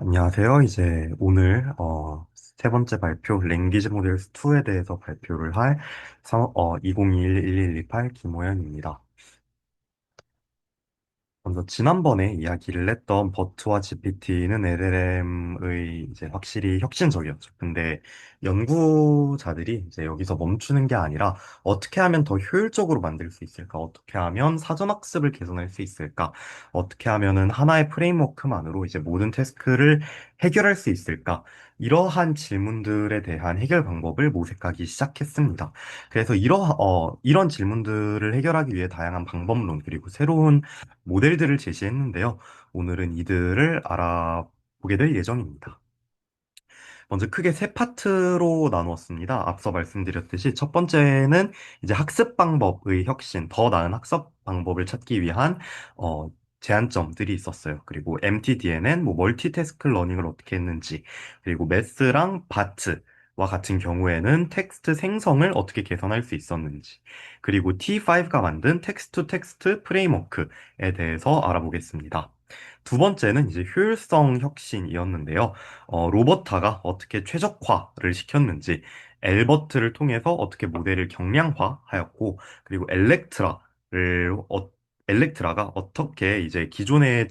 안녕하세요. 이제 오늘 세 번째 발표 랭귀지 모델스 2에 대해서 발표를 할 2021-1128 김호연입니다. 먼저 지난번에 이야기를 했던 버트와 GPT는 LLM의 이제 확실히 혁신적이었죠. 근데 연구자들이 이제 여기서 멈추는 게 아니라 어떻게 하면 더 효율적으로 만들 수 있을까? 어떻게 하면 사전학습을 개선할 수 있을까? 어떻게 하면은 하나의 프레임워크만으로 이제 모든 태스크를 해결할 수 있을까? 이러한 질문들에 대한 해결 방법을 모색하기 시작했습니다. 그래서 이런 질문들을 해결하기 위해 다양한 방법론 그리고 새로운 모델들을 제시했는데요. 오늘은 이들을 알아보게 될 예정입니다. 먼저 크게 세 파트로 나누었습니다. 앞서 말씀드렸듯이 첫 번째는 이제 학습 방법의 혁신, 더 나은 학습 방법을 찾기 위한 어, 제한점들이 있었어요. 그리고 MTDN은 뭐 멀티태스크 러닝을 어떻게 했는지, 그리고 매스랑 바트와 같은 경우에는 텍스트 생성을 어떻게 개선할 수 있었는지, 그리고 T5가 만든 텍스트 투 텍스트 프레임워크에 대해서 알아보겠습니다. 두 번째는 이제 효율성 혁신이었는데요. 로버타가 어떻게 최적화를 시켰는지, 엘버트를 통해서 어떻게 모델을 경량화하였고, 그리고 엘렉트라가 어떻게 이제 기존에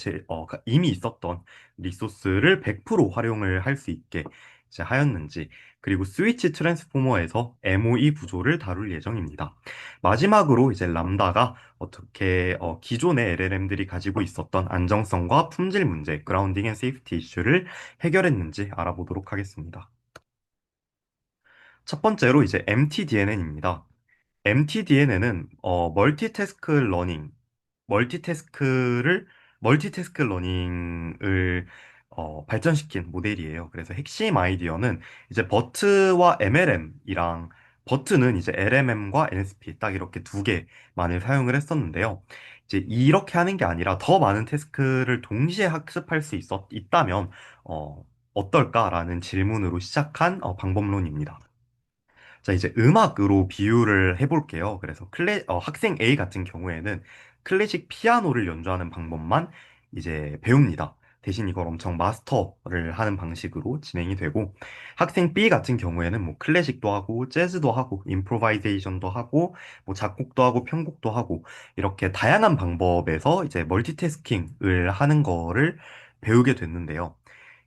이미 있었던 리소스를 100% 활용을 할 수 있게 이제 하였는지, 그리고 스위치 트랜스포머에서 MOE 구조를 다룰 예정입니다. 마지막으로 이제 람다가 어떻게 기존의 LLM들이 가지고 있었던 안정성과 품질 문제, 그라운딩 앤 세이프티 이슈를 해결했는지 알아보도록 하겠습니다. 첫 번째로 이제 MTDNN입니다. MTDNN은 멀티태스크 멀티태스크 러닝을 발전시킨 모델이에요. 그래서 핵심 아이디어는 이제 버트와 MLM이랑 버트는 이제 LMM과 NSP 딱 이렇게 두 개만을 사용을 했었는데요. 이제 이렇게 하는 게 아니라 더 많은 태스크를 동시에 학습할 수 있다면 어떨까라는 질문으로 시작한 방법론입니다. 자, 이제 음악으로 비유를 해볼게요. 그래서 학생 A 같은 경우에는 클래식 피아노를 연주하는 방법만 이제 배웁니다. 대신 이걸 엄청 마스터를 하는 방식으로 진행이 되고, 학생 B 같은 경우에는 뭐 클래식도 하고, 재즈도 하고, 임프로바이제이션도 하고, 뭐 작곡도 하고, 편곡도 하고, 이렇게 다양한 방법에서 이제 멀티태스킹을 하는 거를 배우게 됐는데요.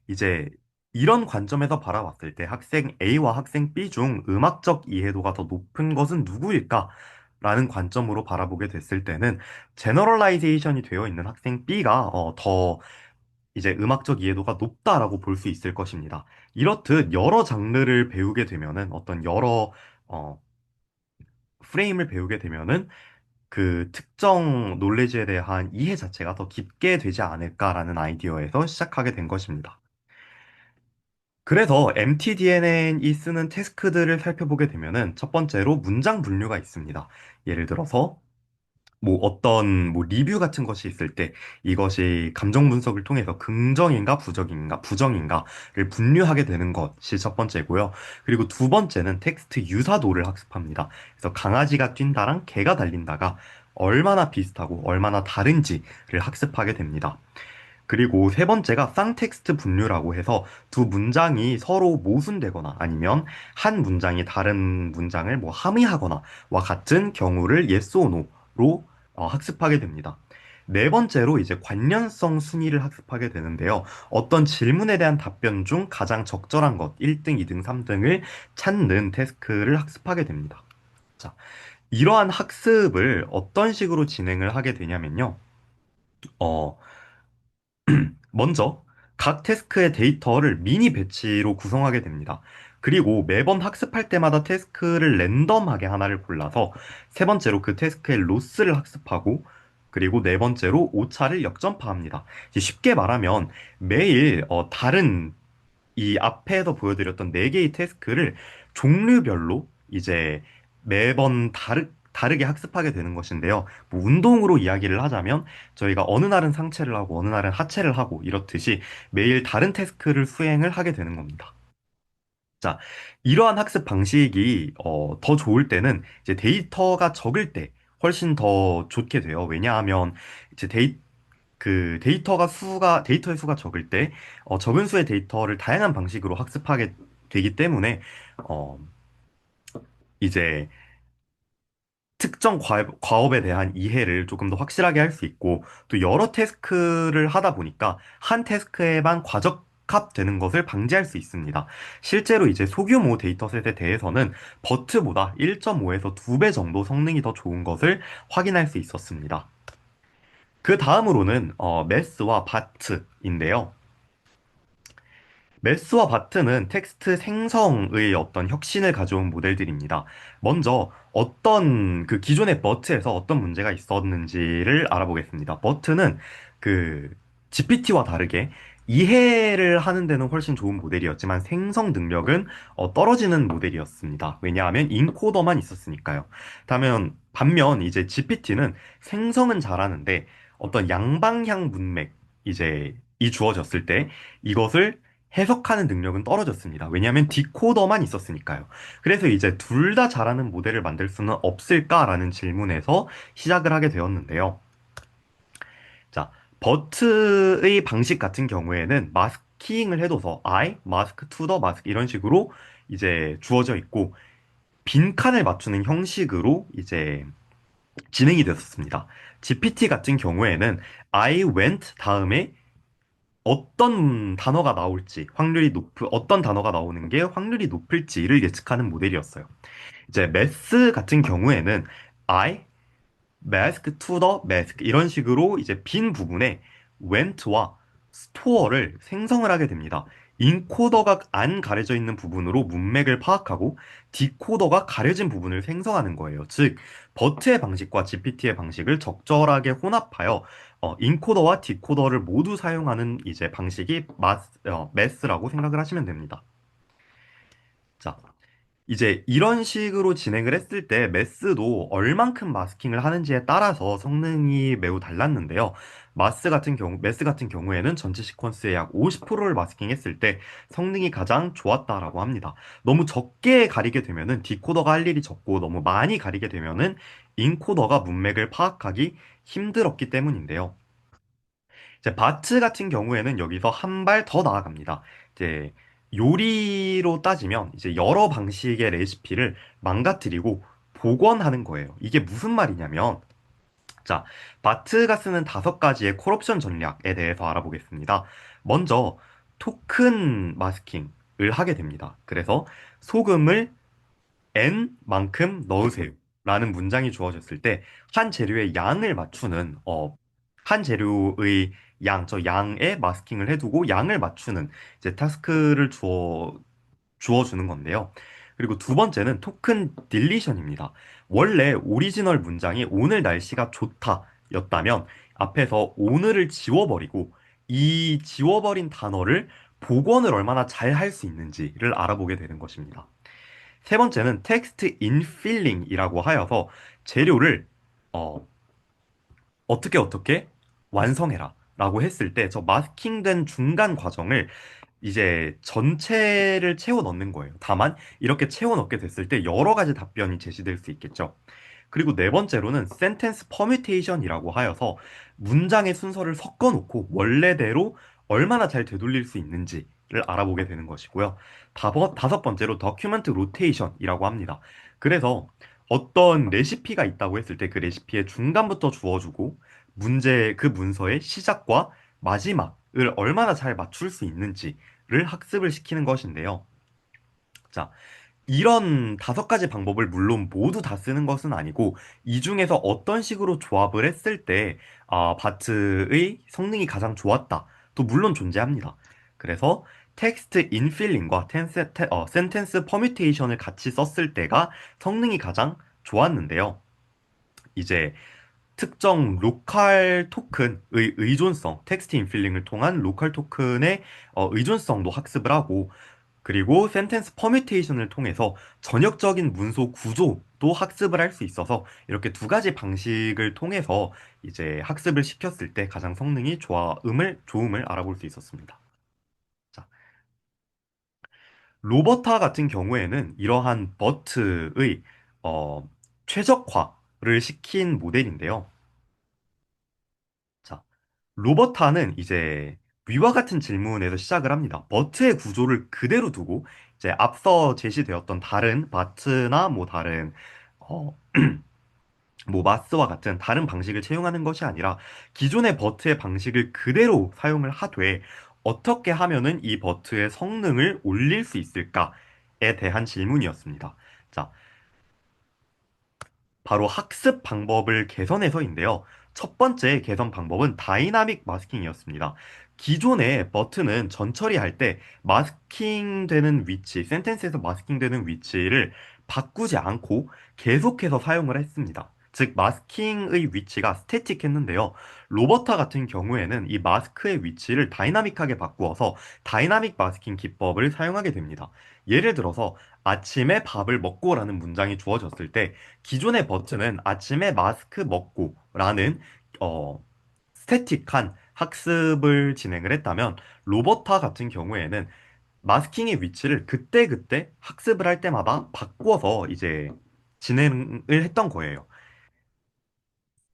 이제 이런 관점에서 바라봤을 때 학생 A와 학생 B 중 음악적 이해도가 더 높은 것은 누구일까? 라는 관점으로 바라보게 됐을 때는 제너럴라이제이션이 되어 있는 학생 B가 더 이제 음악적 이해도가 높다라고 볼 수 있을 것입니다. 이렇듯 여러 장르를 배우게 되면은 어떤 여러 어, 프레임을 배우게 되면은 그 특정 놀레지에 대한 이해 자체가 더 깊게 되지 않을까라는 아이디어에서 시작하게 된 것입니다. 그래서 MTDNN이 쓰는 태스크들을 살펴보게 되면은 첫 번째로 문장 분류가 있습니다. 예를 들어서 뭐 어떤 뭐 리뷰 같은 것이 있을 때 이것이 감정 분석을 통해서 긍정인가 부정인가를 분류하게 되는 것이 첫 번째고요. 그리고 두 번째는 텍스트 유사도를 학습합니다. 그래서 강아지가 뛴다랑 개가 달린다가 얼마나 비슷하고 얼마나 다른지를 학습하게 됩니다. 그리고 세 번째가 쌍텍스트 분류라고 해서 두 문장이 서로 모순되거나 아니면 한 문장이 다른 문장을 뭐 함의하거나와 같은 경우를 yes or no로 학습하게 됩니다. 네 번째로 이제 관련성 순위를 학습하게 되는데요. 어떤 질문에 대한 답변 중 가장 적절한 것, 1등, 2등, 3등을 찾는 태스크를 학습하게 됩니다. 자, 이러한 학습을 어떤 식으로 진행을 하게 되냐면요. 어, 먼저 각 태스크의 데이터를 미니 배치로 구성하게 됩니다. 그리고 매번 학습할 때마다 태스크를 랜덤하게 하나를 골라서 세 번째로 그 태스크의 로스를 학습하고 그리고 네 번째로 오차를 역전파합니다. 이제 쉽게 말하면 매일 다른 이 앞에서 보여드렸던 네 개의 태스크를 종류별로 이제 매번 다르게 학습하게 되는 것인데요. 뭐 운동으로 이야기를 하자면 저희가 어느 날은 상체를 하고 어느 날은 하체를 하고 이렇듯이 매일 다른 태스크를 수행을 하게 되는 겁니다. 자, 이러한 학습 방식이 더 좋을 때는 이제 데이터가 적을 때 훨씬 더 좋게 돼요. 왜냐하면 이제 그 데이터의 수가 적을 때, 적은 수의 데이터를 다양한 방식으로 학습하게 되기 때문에, 어, 이제 특정 과업에 대한 이해를 조금 더 확실하게 할 수 있고, 또 여러 태스크를 하다 보니까 한 태스크에만 과적합되는 것을 방지할 수 있습니다. 실제로 이제 소규모 데이터셋에 대해서는 버트보다 1.5에서 2배 정도 성능이 더 좋은 것을 확인할 수 있었습니다. 그 다음으로는 메스와 바트인데요. 메스와 바트는 텍스트 생성의 어떤 혁신을 가져온 모델들입니다. 먼저 어떤 그 기존의 버트에서 어떤 문제가 있었는지를 알아보겠습니다. 버트는 그 GPT와 다르게 이해를 하는 데는 훨씬 좋은 모델이었지만 생성 능력은 떨어지는 모델이었습니다. 왜냐하면 인코더만 있었으니까요. 반면 이제 GPT는 생성은 잘하는데 어떤 양방향 문맥 이제 이 주어졌을 때 이것을 해석하는 능력은 떨어졌습니다. 왜냐하면 디코더만 있었으니까요. 그래서 이제 둘 다 잘하는 모델을 만들 수는 없을까라는 질문에서 시작을 하게 되었는데요. 자, 버트의 방식 같은 경우에는 마스킹을 해둬서 I, 마스크, 투 더 마스크 이런 식으로 이제 주어져 있고 빈칸을 맞추는 형식으로 이제 진행이 됐었습니다. GPT 같은 경우에는 I went 다음에 어떤 단어가 나오는 게 확률이 높을지를 예측하는 모델이었어요. 이제 매스 같은 경우에는 I, mask to the mask 이런 식으로 이제 빈 부분에 went와 store를 생성을 하게 됩니다. 인코더가 안 가려져 있는 부분으로 문맥을 파악하고 디코더가 가려진 부분을 생성하는 거예요. 즉, 버트의 방식과 GPT의 방식을 적절하게 혼합하여 인코더와 디코더를 모두 사용하는 이제 방식이 매스라고 생각을 하시면 됩니다. 자, 이제 이런 식으로 진행을 했을 때 매스도 얼만큼 마스킹을 하는지에 따라서 성능이 매우 달랐는데요. 매스 같은 경우에는 전체 시퀀스의 약 50%를 마스킹했을 때 성능이 가장 좋았다라고 합니다. 너무 적게 가리게 되면은 디코더가 할 일이 적고 너무 많이 가리게 되면은 인코더가 문맥을 파악하기 힘들었기 때문인데요. 이제 바트 같은 경우에는 여기서 한 발 더 나아갑니다. 이제 요리로 따지면 이제 여러 방식의 레시피를 망가뜨리고 복원하는 거예요. 이게 무슨 말이냐면, 자, 바트가 쓰는 5가지의 콜옵션 전략에 대해서 알아보겠습니다. 먼저 토큰 마스킹을 하게 됩니다. 그래서 소금을 n만큼 넣으세요. 라는 문장이 주어졌을 때, 한 재료의 양을 맞추는, 한 재료의 저 양에 마스킹을 해두고 양을 맞추는 이제 타스크를 주어주는 건데요. 그리고 두 번째는 토큰 딜리션입니다. 원래 오리지널 문장이 오늘 날씨가 좋다 였다면 앞에서 오늘을 지워버리고 이 지워버린 단어를 복원을 얼마나 잘 할 수 있는지를 알아보게 되는 것입니다. 세 번째는 텍스트 인필링이라고 하여서 재료를 어, 어떻게 완성해라 라고 했을 때 저 마스킹된 중간 과정을 이제 전체를 채워 넣는 거예요. 다만 이렇게 채워 넣게 됐을 때 여러 가지 답변이 제시될 수 있겠죠. 그리고 네 번째로는 센텐스 퍼뮤테이션이라고 하여서 문장의 순서를 섞어 놓고 원래대로 얼마나 잘 되돌릴 수 있는지를 알아보게 되는 것이고요. 다섯 번째로 더큐멘트 로테이션이라고 합니다. 그래서 어떤 레시피가 있다고 했을 때 그 레시피의 중간부터 주어주고 그 문서의 시작과 마지막을 얼마나 잘 맞출 수 있는지를 학습을 시키는 것인데요. 자, 이런 5가지 방법을 물론 모두 다 쓰는 것은 아니고 이 중에서 어떤 식으로 조합을 했을 때 바트의 성능이 가장 좋았다. 또 물론 존재합니다. 그래서 텍스트 인필링과 센텐스 퍼뮤테이션을 같이 썼을 때가 성능이 가장 좋았는데요. 이제 특정 로컬 토큰의 의존성, 텍스트 인필링을 통한 로컬 토큰의 의존성도 학습을 하고 그리고 센텐스 퍼뮤테이션을 통해서 전역적인 문서 구조도 학습을 할 수 있어서 이렇게 2가지 방식을 통해서 이제 학습을 시켰을 때 가장 성능이 좋음을 알아볼 수 있었습니다. 자, 로버타 같은 경우에는 이러한 버트의 어, 최적화를 시킨 모델인데요. 자, 로버타는 이제 위와 같은 질문에서 시작을 합니다. 버트의 구조를 그대로 두고 이제 앞서 제시되었던 다른 바트나 뭐 다른 어, 뭐 마스와 같은 다른 방식을 채용하는 것이 아니라 기존의 버트의 방식을 그대로 사용을 하되 어떻게 하면은 이 버트의 성능을 올릴 수 있을까에 대한 질문이었습니다. 자, 바로 학습 방법을 개선해서인데요. 첫 번째 개선 방법은 다이나믹 마스킹이었습니다. 기존의 버튼은 전처리할 때 마스킹되는 위치, 센텐스에서 마스킹되는 위치를 바꾸지 않고 계속해서 사용을 했습니다. 즉, 마스킹의 위치가 스태틱했는데요. 로버타 같은 경우에는 이 마스크의 위치를 다이나믹하게 바꾸어서 다이나믹 마스킹 기법을 사용하게 됩니다. 예를 들어서 아침에 밥을 먹고라는 문장이 주어졌을 때 기존의 버튼은 아침에 마스크 먹고라는 스태틱한 학습을 진행을 했다면 로버타 같은 경우에는 마스킹의 위치를 그때그때 학습을 할 때마다 바꿔서 이제 진행을 했던 거예요.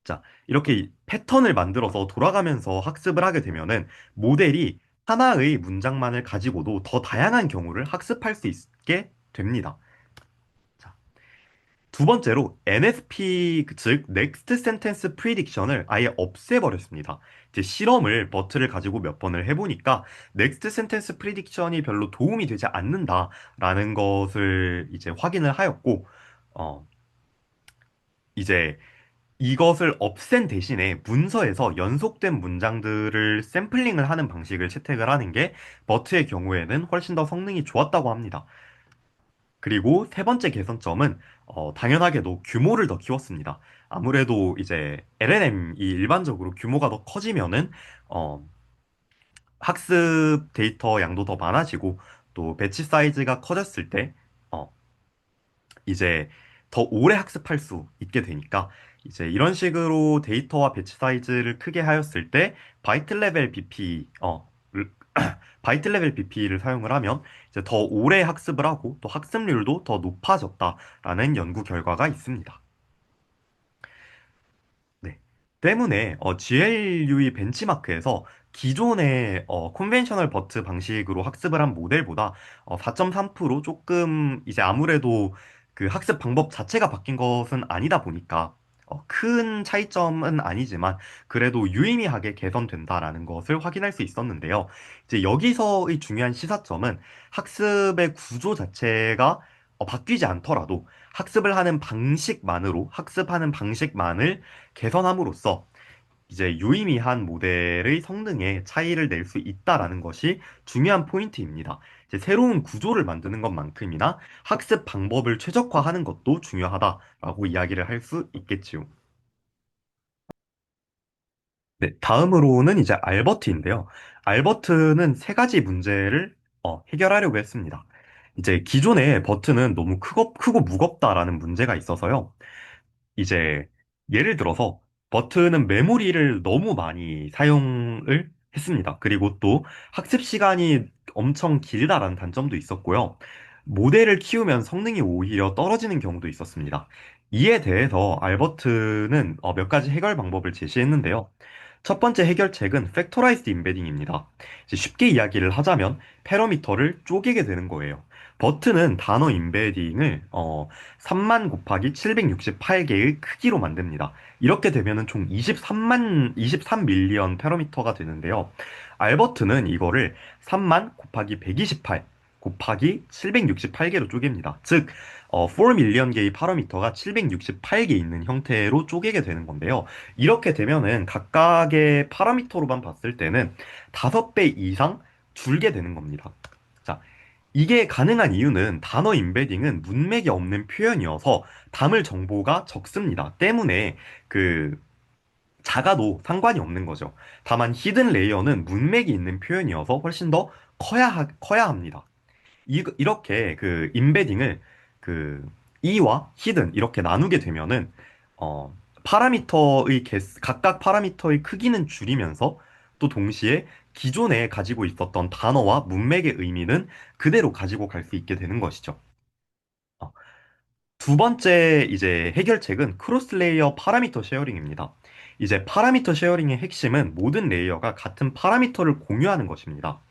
자, 이렇게 패턴을 만들어서 돌아가면서 학습을 하게 되면은 모델이 하나의 문장만을 가지고도 더 다양한 경우를 학습할 수 있게 됩니다. 자, 두 번째로 NSP, 즉 Next Sentence Prediction을 아예 없애버렸습니다. 이제 실험을 버트를 가지고 몇 번을 해보니까 Next Sentence Prediction이 별로 도움이 되지 않는다라는 것을 이제 확인을 하였고, 어, 이제 이것을 없앤 대신에 문서에서 연속된 문장들을 샘플링을 하는 방식을 채택을 하는 게 버트의 경우에는 훨씬 더 성능이 좋았다고 합니다. 그리고 세 번째 개선점은 당연하게도 규모를 더 키웠습니다. 아무래도 이제 LLM이 일반적으로 규모가 더 커지면은 어, 학습 데이터 양도 더 많아지고 또 배치 사이즈가 커졌을 때 어, 이제 더 오래 학습할 수 있게 되니까 이제 이런 식으로 데이터와 배치 사이즈를 크게 하였을 때 바이트 레벨 BP 바이트 레벨 BP를 사용을 하면 이제 더 오래 학습을 하고 또 학습률도 더 높아졌다라는 연구 결과가 있습니다. 네. 때문에 GLUE 벤치마크에서 기존의 컨벤셔널 버트 방식으로 학습을 한 모델보다 4.3% 조금 이제 아무래도 그 학습 방법 자체가 바뀐 것은 아니다 보니까 큰 차이점은 아니지만 그래도 유의미하게 개선된다라는 것을 확인할 수 있었는데요. 이제 여기서의 중요한 시사점은 학습의 구조 자체가 바뀌지 않더라도 학습하는 방식만을 개선함으로써 이제 유의미한 모델의 성능에 차이를 낼 수 있다라는 것이 중요한 포인트입니다. 이제 새로운 구조를 만드는 것만큼이나 학습 방법을 최적화하는 것도 중요하다라고 이야기를 할 수 있겠지요. 네, 다음으로는 이제 알버트인데요. 알버트는 세 가지 문제를 해결하려고 했습니다. 이제 기존의 버트는 너무 크고 무겁다라는 문제가 있어서요. 이제 예를 들어서 버튼은 메모리를 너무 많이 사용을 했습니다. 그리고 또 학습 시간이 엄청 길다라는 단점도 있었고요. 모델을 키우면 성능이 오히려 떨어지는 경우도 있었습니다. 이에 대해서 알버트는 몇 가지 해결 방법을 제시했는데요. 첫 번째 해결책은 팩토라이즈드 임베딩입니다. 이제 쉽게 이야기를 하자면 패러미터를 쪼개게 되는 거예요. 버튼은 단어 임베딩을 3만 곱하기 768개의 크기로 만듭니다. 이렇게 되면은 총 23밀리언 패러미터가 되는데요. 알버트는 이거를 3만 곱하기 128 곱하기 768개로 쪼갭니다. 즉, 4밀리언 개의 파라미터가 768개 있는 형태로 쪼개게 되는 건데요. 이렇게 되면은 각각의 파라미터로만 봤을 때는 5배 이상 줄게 되는 겁니다. 자, 이게 가능한 이유는 단어 임베딩은 문맥이 없는 표현이어서 담을 정보가 적습니다. 때문에 그 작아도 상관이 없는 거죠. 다만 히든 레이어는 문맥이 있는 표현이어서 훨씬 더 커야 합니다. 이렇게 그 임베딩을 그 E와 히든 이렇게 나누게 되면은 어 각각 파라미터의 크기는 줄이면서 또 동시에 기존에 가지고 있었던 단어와 문맥의 의미는 그대로 가지고 갈 수 있게 되는 것이죠. 어, 두 번째 이제 해결책은 크로스 레이어 파라미터 쉐어링입니다. 이제 파라미터 쉐어링의 핵심은 모든 레이어가 같은 파라미터를 공유하는 것입니다.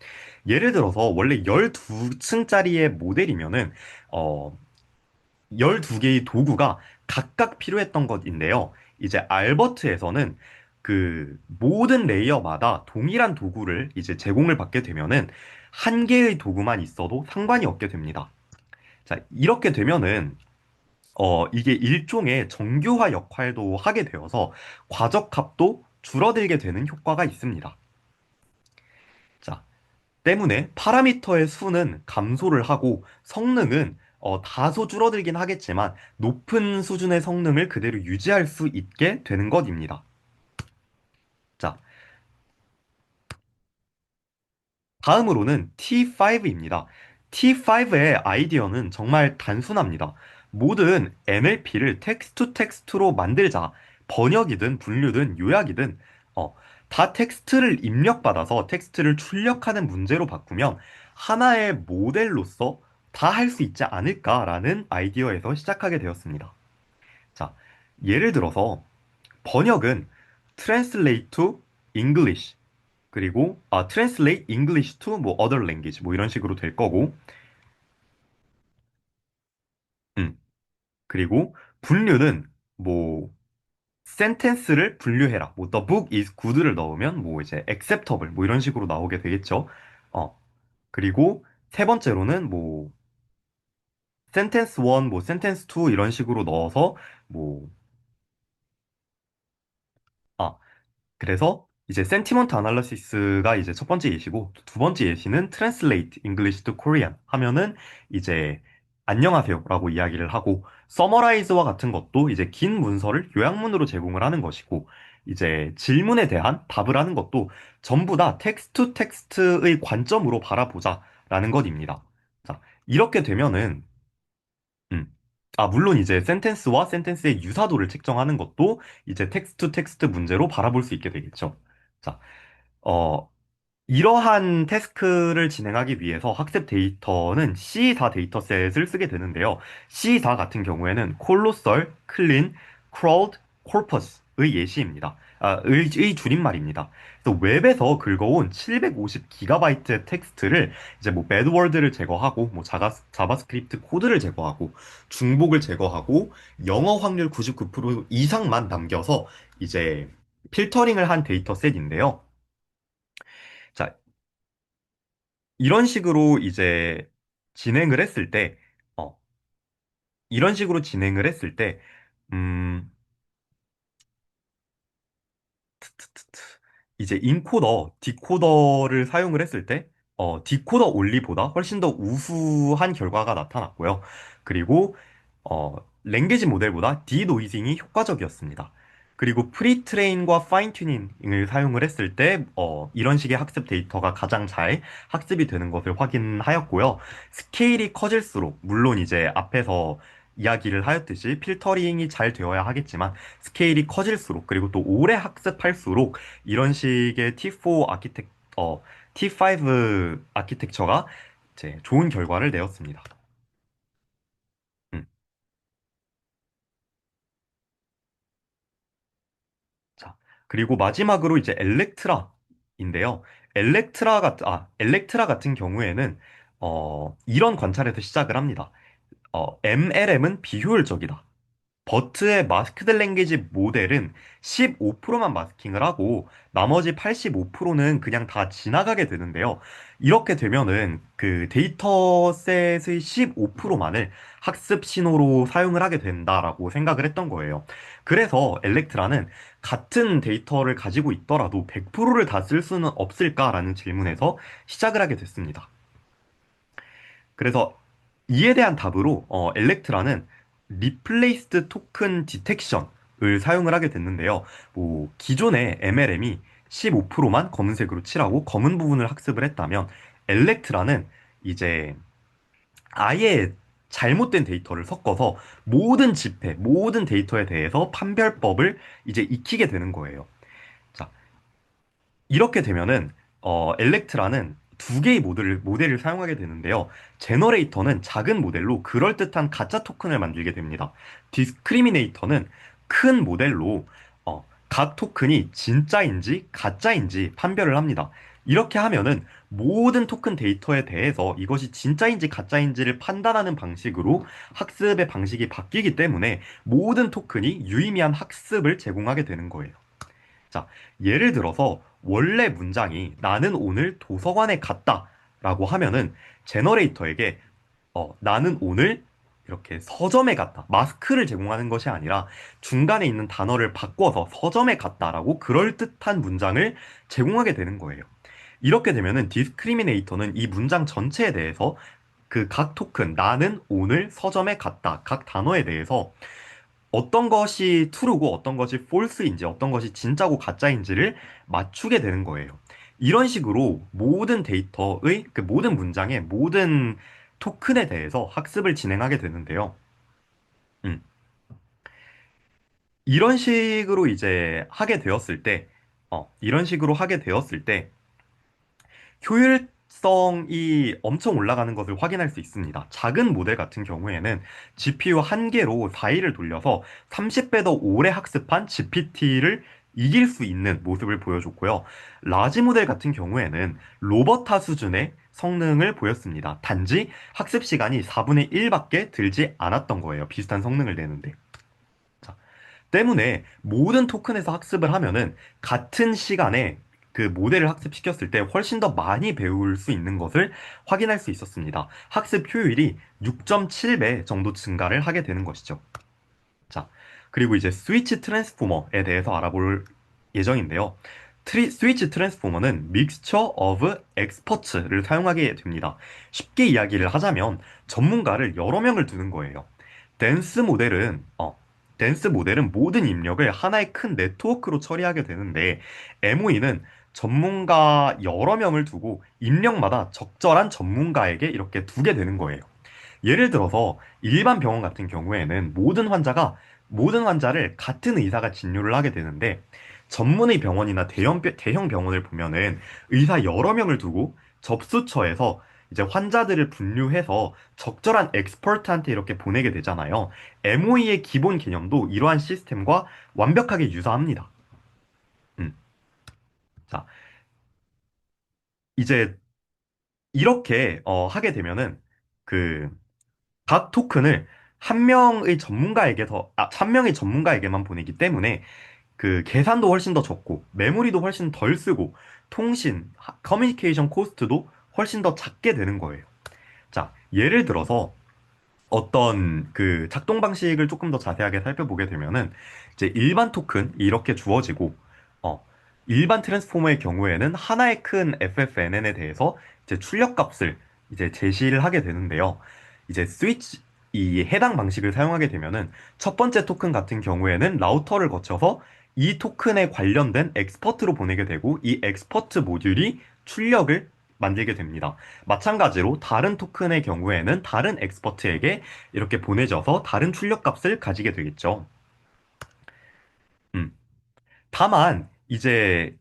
예를 들어서 원래 12층짜리의 모델이면은 어 12개의 도구가 각각 필요했던 것인데요. 이제 알버트에서는 그 모든 레이어마다 동일한 도구를 이제 제공을 받게 되면은 한 개의 도구만 있어도 상관이 없게 됩니다. 자, 이렇게 되면은 이게 일종의 정교화 역할도 하게 되어서 과적값도 줄어들게 되는 효과가 있습니다. 자, 때문에 파라미터의 수는 감소를 하고 성능은 다소 줄어들긴 하겠지만 높은 수준의 성능을 그대로 유지할 수 있게 되는 것입니다. 자, 다음으로는 T5입니다. T5의 아이디어는 정말 단순합니다. 모든 NLP를 텍스트 투 텍스트로 만들자. 번역이든 분류든 요약이든 어, 다 텍스트를 입력받아서 텍스트를 출력하는 문제로 바꾸면 하나의 모델로서 다 할 수 있지 않을까라는 아이디어에서 시작하게 되었습니다. 자, 예를 들어서 번역은 translate to English 그리고 translate English to 뭐 other language 뭐 이런 식으로 될 거고, 음 그리고 분류는 뭐 sentence를 분류해라. 뭐 the book is good를 넣으면 뭐 이제 acceptable 뭐 이런 식으로 나오게 되겠죠. 어 그리고 세 번째로는 뭐 sentence 1, 뭐 sentence 2 이런 식으로 넣어서 뭐 아, 그래서 이제 센티먼트 아날리시스가 이제 첫 번째 예시고 두 번째 예시는 Translate English to Korean 하면은 이제 안녕하세요라고 이야기를 하고 Summarize와 같은 것도 이제 긴 문서를 요약문으로 제공을 하는 것이고 이제 질문에 대한 답을 하는 것도 전부 다 텍스트 투 텍스트의 관점으로 바라보자라는 것입니다. 자, 이렇게 되면은 음. 물론 이제 센텐스와 센텐스의 유사도를 측정하는 것도 이제 텍스트 투 텍스트 문제로 바라볼 수 있게 되겠죠. 자, 어, 이러한 태스크를 진행하기 위해서 학습 데이터는 C4 데이터셋을 쓰게 되는데요. C4 같은 경우에는 콜로설, 클린, 크롤드, 코퍼스의 예시입니다. 의 줄임말입니다. 그래서 웹에서 긁어온 750기가바이트의 텍스트를 이제 뭐 배드워드를 제거하고 뭐 자바스크립트 코드를 제거하고 중복을 제거하고 영어 확률 99% 이상만 남겨서 이제 필터링을 한 데이터셋인데요. 자, 이런 식으로 이제 진행을 했을 때, 어, 이런 식으로 진행을 했을 때, 음, 이제 인코더, 디코더를 사용을 했을 때, 디코더 온리보다 훨씬 더 우수한 결과가 나타났고요. 그리고, 랭귀지 모델보다 디노이징이 효과적이었습니다. 그리고 프리트레인과 파인 튜닝을 사용을 했을 때, 이런 식의 학습 데이터가 가장 잘 학습이 되는 것을 확인하였고요. 스케일이 커질수록, 물론 이제 앞에서 이야기를 하였듯이 필터링이 잘 되어야 하겠지만, 스케일이 커질수록 그리고 또 오래 학습할수록 이런 식의 T4 T5 아키텍처가 이제 좋은 결과를 내었습니다. 음. 자, 그리고 마지막으로 이제 엘렉트라인데요. 엘렉트라 같은 경우에는 이런 관찰에서 시작을 합니다. MLM은 비효율적이다. 버트의 마스크드 랭귀지 모델은 15%만 마스킹을 하고 나머지 85%는 그냥 다 지나가게 되는데요. 이렇게 되면은 그 데이터셋의 15%만을 학습 신호로 사용을 하게 된다라고 생각을 했던 거예요. 그래서 엘렉트라는 같은 데이터를 가지고 있더라도 100%를 다 쓸 수는 없을까라는 질문에서 시작을 하게 됐습니다. 그래서 이에 대한 답으로 엘렉트라는 리플레이스드 토큰 디텍션을 사용을 하게 됐는데요. 뭐 기존의 MLM이 15%만 검은색으로 칠하고 검은 부분을 학습을 했다면 엘렉트라는 이제 아예 잘못된 데이터를 섞어서 모든 지폐, 모든 데이터에 대해서 판별법을 이제 익히게 되는 거예요. 자, 이렇게 되면은 엘렉트라는 두 개의 모델을 사용하게 되는데요. 제너레이터는 작은 모델로 그럴듯한 가짜 토큰을 만들게 됩니다. 디스크리미네이터는 큰 모델로 각 토큰이 진짜인지 가짜인지 판별을 합니다. 이렇게 하면은 모든 토큰 데이터에 대해서 이것이 진짜인지 가짜인지를 판단하는 방식으로 학습의 방식이 바뀌기 때문에 모든 토큰이 유의미한 학습을 제공하게 되는 거예요. 자, 예를 들어서 원래 문장이 나는 오늘 도서관에 갔다 라고 하면은 제너레이터에게 나는 오늘 이렇게 서점에 갔다. 마스크를 제공하는 것이 아니라 중간에 있는 단어를 바꿔서 서점에 갔다라고 그럴듯한 문장을 제공하게 되는 거예요. 이렇게 되면은 디스크리미네이터는 이 문장 전체에 대해서 그 각 토큰, 나는 오늘 서점에 갔다. 각 단어에 대해서 어떤 것이 true고 어떤 것이 false인지 어떤 것이 진짜고 가짜인지를 맞추게 되는 거예요. 이런 식으로 모든 데이터의 그 모든 문장의 모든 토큰에 대해서 학습을 진행하게 되는데요. 음, 이런 식으로 이제 하게 되었을 때, 이런 식으로 하게 되었을 때 효율성이 엄청 올라가는 것을 확인할 수 있습니다. 작은 모델 같은 경우에는 GPU 한 개로 4일을 돌려서 30배 더 오래 학습한 GPT를 이길 수 있는 모습을 보여줬고요. 라지 모델 같은 경우에는 로버타 수준의 성능을 보였습니다. 단지 학습 시간이 4분의 1밖에 들지 않았던 거예요. 비슷한 성능을 내는데. 자, 때문에 모든 토큰에서 학습을 하면은 같은 시간에 그 모델을 학습시켰을 때 훨씬 더 많이 배울 수 있는 것을 확인할 수 있었습니다. 학습 효율이 6.7배 정도 증가를 하게 되는 것이죠. 자, 그리고 이제 스위치 트랜스포머에 대해서 알아볼 예정인데요. 스위치 트랜스포머는 믹스처 오브 엑스퍼츠를 사용하게 됩니다. 쉽게 이야기를 하자면 전문가를 여러 명을 두는 거예요. 댄스 모델은 댄스 모델은 모든 입력을 하나의 큰 네트워크로 처리하게 되는데 MOE는 전문가 여러 명을 두고 입력마다 적절한 전문가에게 이렇게 두게 되는 거예요. 예를 들어서 일반 병원 같은 경우에는 모든 환자를 같은 의사가 진료를 하게 되는데 전문의 병원이나 대형 병원을 보면은 의사 여러 명을 두고 접수처에서 이제 환자들을 분류해서 적절한 엑스퍼트한테 이렇게 보내게 되잖아요. MOE의 기본 개념도 이러한 시스템과 완벽하게 유사합니다. 음. 자, 이제 이렇게 하게 되면은 그 각 토큰을 한 명의 전문가에게만 보내기 때문에 그 계산도 훨씬 더 적고 메모리도 훨씬 덜 쓰고 커뮤니케이션 코스트도 훨씬 더 작게 되는 거예요. 자, 예를 들어서 어떤 그 작동 방식을 조금 더 자세하게 살펴보게 되면은 이제 일반 토큰 이렇게 주어지고 어 일반 트랜스포머의 경우에는 하나의 큰 FFNN에 대해서 이제 출력 값을 이제 제시를 하게 되는데요. 이제 이 해당 방식을 사용하게 되면은 첫 번째 토큰 같은 경우에는 라우터를 거쳐서 이 토큰에 관련된 엑스퍼트로 보내게 되고 이 엑스퍼트 모듈이 출력을 만들게 됩니다. 마찬가지로 다른 토큰의 경우에는 다른 엑스퍼트에게 이렇게 보내져서 다른 출력 값을 가지게 되겠죠. 음. 다만 이제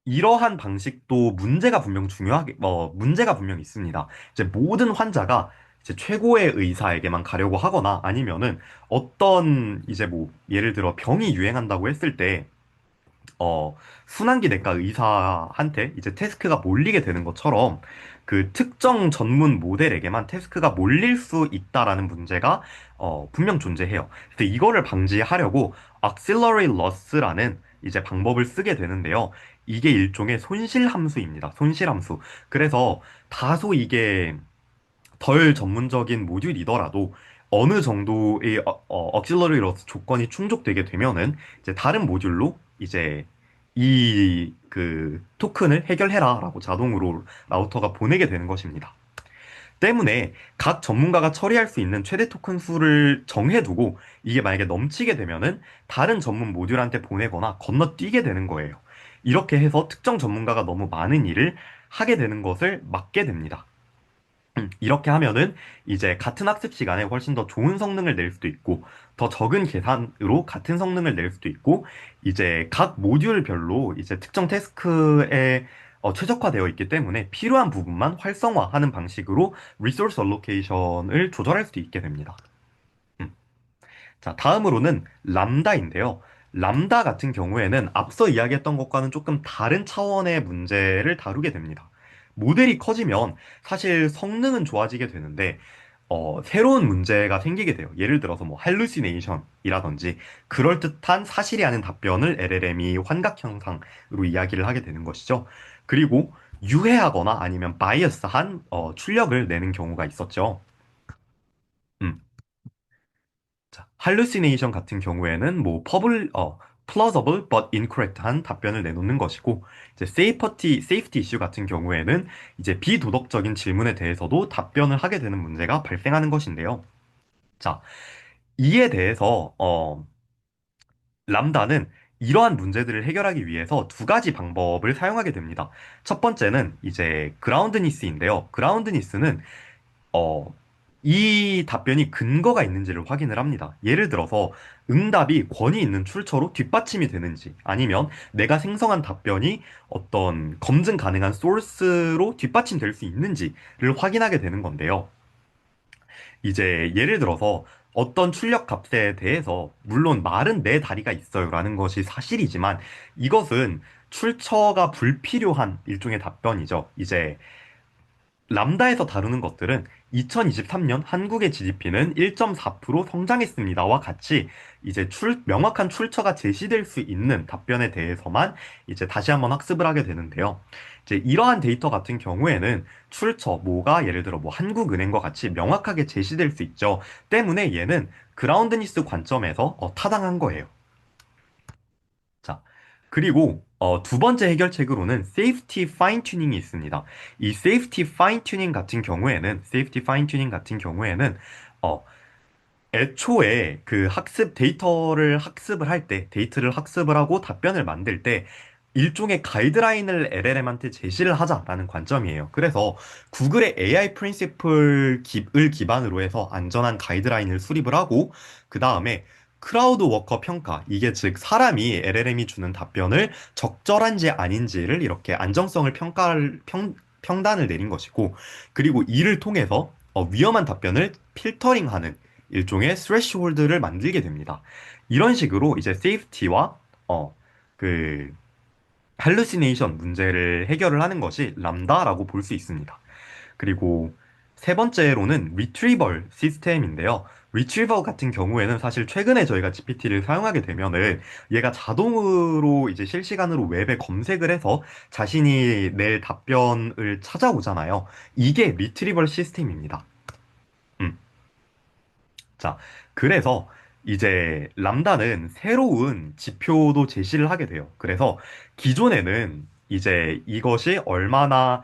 이러한 방식도 문제가 분명 있습니다. 이제 모든 환자가 이제 최고의 의사에게만 가려고 하거나 아니면은 어떤 이제 뭐 예를 들어 병이 유행한다고 했을 때 순환기 내과 의사한테 이제 태스크가 몰리게 되는 것처럼 그 특정 전문 모델에게만 태스크가 몰릴 수 있다라는 문제가 분명 존재해요. 그래서 이거를 방지하려고 auxiliary loss라는 이제 방법을 쓰게 되는데요. 이게 일종의 손실 함수입니다. 손실 함수. 그래서 다소 이게 덜 전문적인 모듈이더라도 어느 정도의 auxiliary loss 조건이 충족되게 되면은 이제 다른 모듈로 이제 이 그 토큰을 해결해라라고 자동으로 라우터가 보내게 되는 것입니다. 때문에 각 전문가가 처리할 수 있는 최대 토큰 수를 정해두고 이게 만약에 넘치게 되면은 다른 전문 모듈한테 보내거나 건너뛰게 되는 거예요. 이렇게 해서 특정 전문가가 너무 많은 일을 하게 되는 것을 막게 됩니다. 이렇게 하면은 이제 같은 학습 시간에 훨씬 더 좋은 성능을 낼 수도 있고, 더 적은 계산으로 같은 성능을 낼 수도 있고, 이제 각 모듈별로 이제 특정 태스크에 최적화되어 있기 때문에 필요한 부분만 활성화하는 방식으로 리소스 알로케이션을 조절할 수도 있게 됩니다. 음. 자, 다음으로는 람다인데요. 람다 같은 경우에는 앞서 이야기했던 것과는 조금 다른 차원의 문제를 다루게 됩니다. 모델이 커지면 사실 성능은 좋아지게 되는데, 새로운 문제가 생기게 돼요. 예를 들어서 뭐 할루시네이션이라든지 그럴듯한 사실이 아닌 답변을 LLM이 환각 형상으로 이야기를 하게 되는 것이죠. 그리고 유해하거나 아니면 바이어스한 출력을 내는 경우가 있었죠. 음. 자, hallucination 같은 경우에는 뭐 plausible but incorrect한 답변을 내놓는 것이고, 이제 safety issue 같은 경우에는 이제 비도덕적인 질문에 대해서도 답변을 하게 되는 문제가 발생하는 것인데요. 자, 이에 대해서 람다는 이러한 문제들을 해결하기 위해서 두 가지 방법을 사용하게 됩니다. 첫 번째는 이제 그라운드니스인데요. 그라운드니스는 어, 이 답변이 근거가 있는지를 확인을 합니다. 예를 들어서 응답이 권위 있는 출처로 뒷받침이 되는지 아니면 내가 생성한 답변이 어떤 검증 가능한 소스로 뒷받침될 수 있는지를 확인하게 되는 건데요. 이제 예를 들어서 어떤 출력 값에 대해서 물론 말은 네 다리가 있어요라는 것이 사실이지만 이것은 출처가 불필요한 일종의 답변이죠. 이제 람다에서 다루는 것들은 2023년 한국의 GDP는 1.4% 성장했습니다와 같이 이제 명확한 출처가 제시될 수 있는 답변에 대해서만 이제 다시 한번 학습을 하게 되는데요. 이제 이러한 데이터 같은 경우에는 출처, 뭐가 예를 들어 뭐 한국은행과 같이 명확하게 제시될 수 있죠. 때문에 얘는 그라운드니스 관점에서 타당한 거예요. 자, 그리고 두 번째 해결책으로는 세이프티 파인 튜닝이 있습니다. 이 세이프티 파인 튜닝 같은 경우에는 어, 애초에 그 학습을 할 때, 데이터를 학습을 하고 답변을 만들 때, 일종의 가이드라인을 LLM한테 제시를 하자라는 관점이에요. 그래서 구글의 AI 프린시플을 기반으로 해서 안전한 가이드라인을 수립을 하고, 그 다음에 크라우드 워커 평가, 이게 즉 사람이 LLM이 주는 답변을 적절한지 아닌지를 이렇게 안정성을 평단을 내린 것이고, 그리고 이를 통해서 위험한 답변을 필터링하는 일종의 스레시홀드를 만들게 됩니다. 이런 식으로 이제 세이프티와 그 할루시네이션 문제를 해결을 하는 것이 람다라고 볼 수 있습니다. 그리고 세 번째로는 리트리벌 시스템인데요. 리트리버 같은 경우에는 사실 최근에 저희가 GPT를 사용하게 되면은 얘가 자동으로 이제 실시간으로 웹에 검색을 해서 자신이 낼 답변을 찾아오잖아요. 이게 리트리벌 시스템입니다. 음. 자, 그래서 이제 람다는 새로운 지표도 제시를 하게 돼요. 그래서 기존에는 이제 이것이 얼마나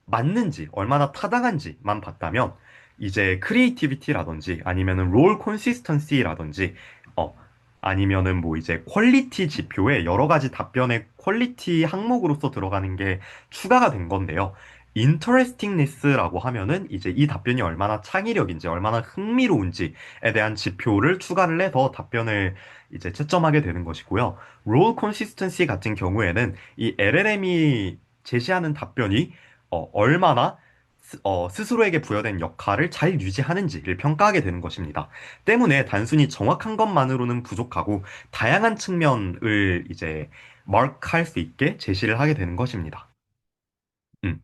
맞는지, 얼마나 타당한지만 봤다면 이제 크리에이티비티라든지 아니면은 롤 콘시스턴시라든지 어 아니면은 뭐 이제 퀄리티 지표에 여러 가지 답변의 퀄리티 항목으로서 들어가는 게 추가가 된 건데요. 인터레스팅니스라고 하면은 이제 이 답변이 얼마나 창의력인지, 얼마나 흥미로운지에 대한 지표를 추가를 해서 답변을 이제 채점하게 되는 것이고요. 롤 콘시스턴시 같은 경우에는 이 LLM이 제시하는 답변이 얼마나 스스로에게 부여된 역할을 잘 유지하는지를 평가하게 되는 것입니다. 때문에 단순히 정확한 것만으로는 부족하고 다양한 측면을 이제 마크할 수 있게 제시를 하게 되는 것입니다. 음.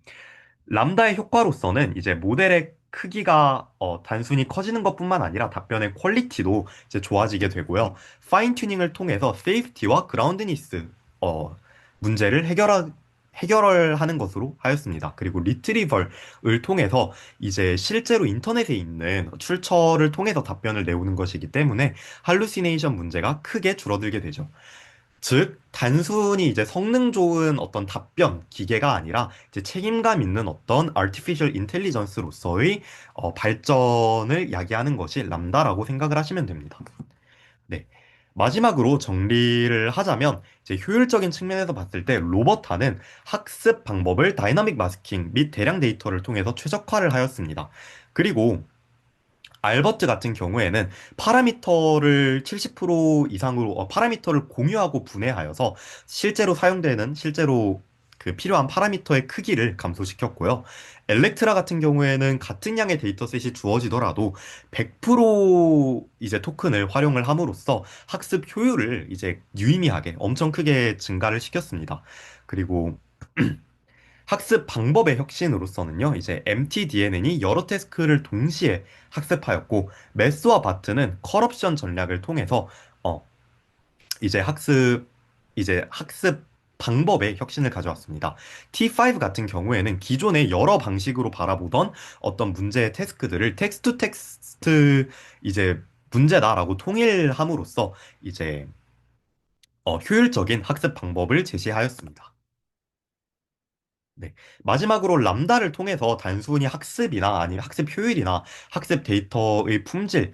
람다의 효과로서는 이제 모델의 크기가 단순히 커지는 것뿐만 아니라 답변의 퀄리티도 이제 좋아지게 되고요. 파인 튜닝을 통해서 세이프티와 그라운드니스 문제를 해결을 하는 것으로 하였습니다. 그리고 리트리벌을 통해서 이제 실제로 인터넷에 있는 출처를 통해서 답변을 내오는 것이기 때문에 할루시네이션 문제가 크게 줄어들게 되죠. 즉, 단순히 이제 성능 좋은 어떤 답변 기계가 아니라 이제 책임감 있는 어떤 artificial intelligence로서의 발전을 야기하는 것이 람다라고 생각을 하시면 됩니다. 네. 마지막으로 정리를 하자면 이제 효율적인 측면에서 봤을 때 로버타는 학습 방법을 다이나믹 마스킹 및 대량 데이터를 통해서 최적화를 하였습니다. 그리고 알버트 같은 경우에는 파라미터를 70% 이상으로 파라미터를 공유하고 분해하여서 실제로 그 필요한 파라미터의 크기를 감소시켰고요. 엘렉트라 같은 경우에는 같은 양의 데이터셋이 주어지더라도 100% 이제 토큰을 활용을 함으로써 학습 효율을 이제 유의미하게 엄청 크게 증가를 시켰습니다. 그리고 학습 방법의 혁신으로서는요, 이제 MTDNN이 여러 태스크를 동시에 학습하였고, 메스와 바트는 커럽션 전략을 통해서 어, 이제 학습 방법의 혁신을 가져왔습니다. T5 같은 경우에는 기존의 여러 방식으로 바라보던 어떤 문제의 태스크들을 텍스트 투 텍스트 이제 문제다라고 통일함으로써 이제 효율적인 학습 방법을 제시하였습니다. 네. 마지막으로 람다를 통해서 단순히 학습이나 아니면 학습 효율이나 학습 데이터의 품질,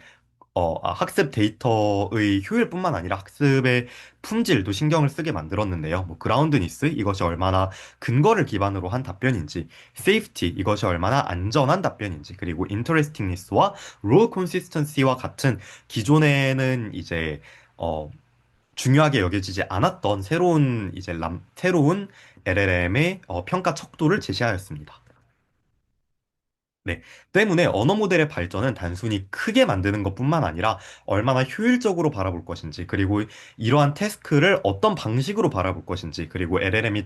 학습 데이터의 효율뿐만 아니라 학습의 품질도 신경을 쓰게 만들었는데요. 뭐 그라운드니스 이것이 얼마나 근거를 기반으로 한 답변인지, 세이프티 이것이 얼마나 안전한 답변인지, 그리고 인터레스팅니스와 롤 콘시스턴시와 같은 기존에는 이제 어, 중요하게 여겨지지 않았던 새로운 LLM의 평가 척도를 제시하였습니다. 네. 때문에 언어 모델의 발전은 단순히 크게 만드는 것뿐만 아니라 얼마나 효율적으로 바라볼 것인지, 그리고 이러한 태스크를 어떤 방식으로 바라볼 것인지, 그리고 LLM이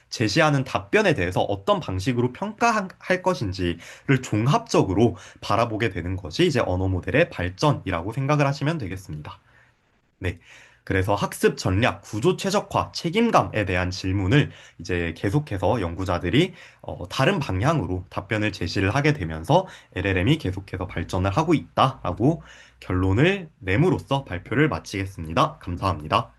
제시하는 답변에 대해서 어떤 방식으로 평가할 것인지를 종합적으로 바라보게 되는 것이 이제 언어 모델의 발전이라고 생각을 하시면 되겠습니다. 네. 그래서 학습 전략, 구조 최적화, 책임감에 대한 질문을 이제 계속해서 연구자들이 다른 방향으로 답변을 제시를 하게 되면서 LLM이 계속해서 발전을 하고 있다라고 결론을 내므로써 발표를 마치겠습니다. 감사합니다.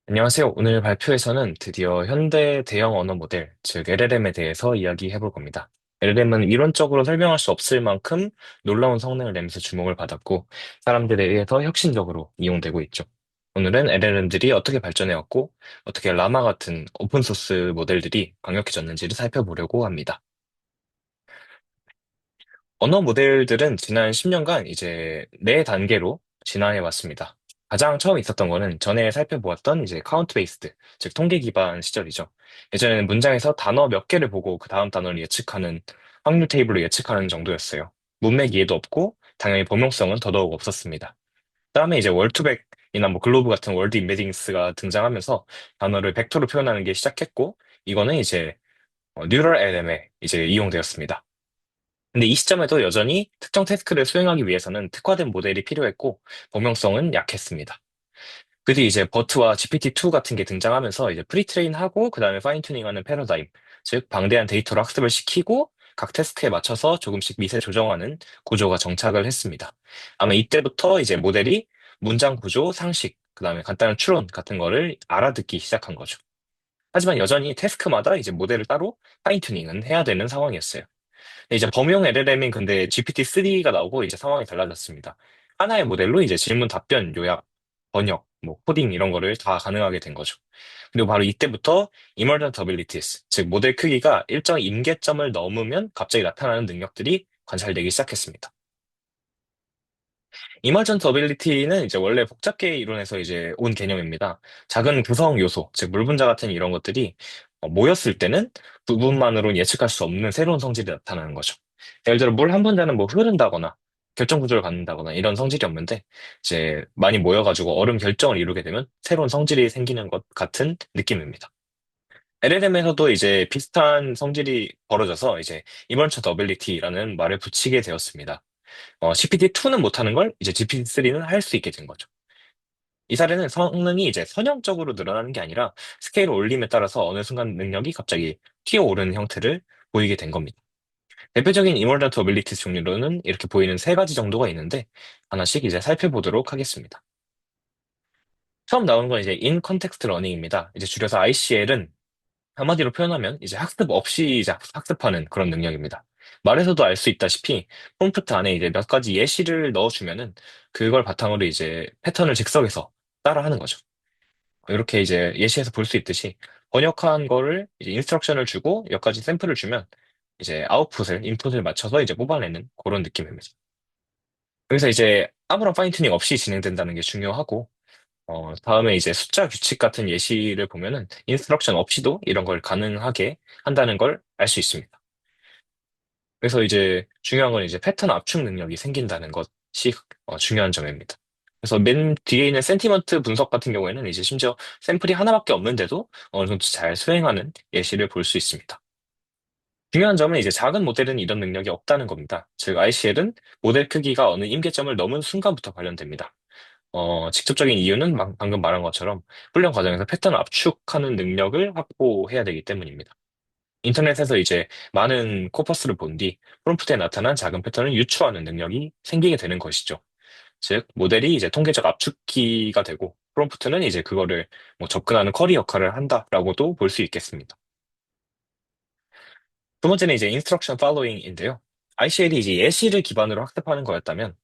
안녕하세요. 오늘 발표에서는 드디어 현대 대형 언어 모델, 즉 LLM에 대해서 이야기해 볼 겁니다. LLM은 이론적으로 설명할 수 없을 만큼 놀라운 성능을 내면서 주목을 받았고, 사람들에 의해서 혁신적으로 이용되고 있죠. 오늘은 LLM들이 어떻게 발전해왔고, 어떻게 라마 같은 오픈소스 모델들이 강력해졌는지를 살펴보려고 합니다. 언어 모델들은 지난 10년간 이제 네 단계로 진화해 왔습니다. 가장 처음 있었던 거는 전에 살펴보았던 이제 카운트 베이스드, 즉 통계 기반 시절이죠. 예전에는 문장에서 단어 몇 개를 보고 그 다음 단어를 예측하는 확률 테이블로 예측하는 정도였어요. 문맥 이해도 없고 당연히 범용성은 더더욱 없었습니다. 그다음에 이제 월투백이나 뭐 글로브 같은 월드 임베딩스가 등장하면서 단어를 벡터로 표현하는 게 시작했고 이거는 이제 뉴럴 LM에 이제 이용되었습니다. 근데 이 시점에도 여전히 특정 태스크를 수행하기 위해서는 특화된 모델이 필요했고 범용성은 약했습니다. 그 뒤 이제 버트와 GPT-2 같은 게 등장하면서 이제 프리트레인하고 그다음에 파인 튜닝하는 패러다임, 즉 방대한 데이터로 학습을 시키고 각 태스크에 맞춰서 조금씩 미세 조정하는 구조가 정착을 했습니다. 아마 이때부터 이제 모델이 문장 구조, 상식, 그다음에 간단한 추론 같은 거를 알아듣기 시작한 거죠. 하지만 여전히 태스크마다 이제 모델을 따로 파인 튜닝은 해야 되는 상황이었어요. 이제 범용 LLM인 근데 GPT-3가 나오고 이제 상황이 달라졌습니다. 하나의 모델로 이제 질문 답변, 요약, 번역, 뭐 코딩 이런 거를 다 가능하게 된 거죠. 그리고 바로 이때부터 emergent abilities, 즉 모델 크기가 일정 임계점을 넘으면 갑자기 나타나는 능력들이 관찰되기 시작했습니다. 이머전트 어빌리티는 이제 원래 복잡계 이론에서 이제 온 개념입니다. 작은 구성 요소, 즉 물분자 같은 이런 것들이 모였을 때는 부분만으로는 예측할 수 없는 새로운 성질이 나타나는 거죠. 예를 들어 물 한 분자는 뭐 흐른다거나 결정 구조를 갖는다거나 이런 성질이 없는데 이제 많이 모여가지고 얼음 결정을 이루게 되면 새로운 성질이 생기는 것 같은 느낌입니다. LLM에서도 이제 비슷한 성질이 벌어져서 이제 이머전트 어빌리티라는 말을 붙이게 되었습니다. GPT-2는 못하는 걸 이제 GPT-3는 할 수 있게 된 거죠. 이 사례는 성능이 이제 선형적으로 늘어나는 게 아니라 스케일을 올림에 따라서 어느 순간 능력이 갑자기 튀어오르는 형태를 보이게 된 겁니다. 대표적인 이머전트 어빌리티 종류로는 이렇게 보이는 세 가지 정도가 있는데 하나씩 이제 살펴보도록 하겠습니다. 처음 나오는 건 이제 In Context Learning입니다. 이제 줄여서 ICL은 한마디로 표현하면 이제 학습 없이 이제 학습하는 그런 능력입니다. 말에서도 알 수 있다시피 프롬프트 안에 이제 몇 가지 예시를 넣어주면은 그걸 바탕으로 이제 패턴을 즉석에서 따라하는 거죠. 이렇게 이제 예시에서 볼 수 있듯이 번역한 거를 이제 인스트럭션을 주고 몇 가지 샘플을 주면 이제 아웃풋을 인풋을 맞춰서 이제 뽑아내는 그런 느낌입니다. 여기서 이제 아무런 파인 튜닝 없이 진행된다는 게 중요하고 다음에 이제 숫자 규칙 같은 예시를 보면은 인스트럭션 없이도 이런 걸 가능하게 한다는 걸 알 수 있습니다. 그래서 이제 중요한 건 이제 패턴 압축 능력이 생긴다는 것이 중요한 점입니다. 그래서 맨 뒤에 있는 센티먼트 분석 같은 경우에는 이제 심지어 샘플이 하나밖에 없는데도 어느 정도 잘 수행하는 예시를 볼 수 있습니다. 중요한 점은 이제 작은 모델은 이런 능력이 없다는 겁니다. 즉, ICL은 모델 크기가 어느 임계점을 넘은 순간부터 발현됩니다. 직접적인 이유는 방금 말한 것처럼 훈련 과정에서 패턴 압축하는 능력을 확보해야 되기 때문입니다. 인터넷에서 이제 많은 코퍼스를 본 뒤 프롬프트에 나타난 작은 패턴을 유추하는 능력이 생기게 되는 것이죠. 즉, 모델이 이제 통계적 압축기가 되고 프롬프트는 이제 그거를 뭐 접근하는 쿼리 역할을 한다라고도 볼 수 있겠습니다. 두 번째는 이제 instruction following인데요. ICL이 이제 예시를 기반으로 학습하는 거였다면,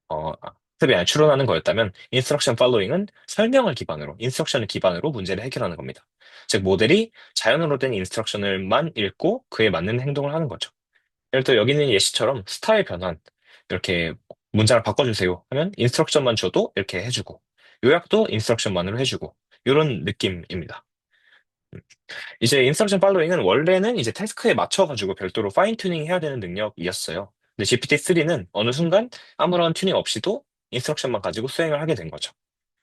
학습이 아니라 추론하는 거였다면, instruction following은 설명을 기반으로, 인스트럭션을 기반으로 문제를 해결하는 겁니다. 즉, 모델이 자연어로 된 인스트럭션을만 읽고 그에 맞는 행동을 하는 거죠. 예를 들어 여기 있는 예시처럼 스타일 변환, 이렇게 문장을 바꿔주세요 하면 인스트럭션만 줘도 이렇게 해주고, 요약도 인스트럭션만으로 해주고, 이런 느낌입니다. 이제 인스트럭션 팔로잉은 원래는 이제 태스크에 맞춰가지고 별도로 파인 튜닝 해야 되는 능력이었어요. 근데 GPT-3는 어느 순간 아무런 튜닝 없이도 인스트럭션만 가지고 수행을 하게 된 거죠.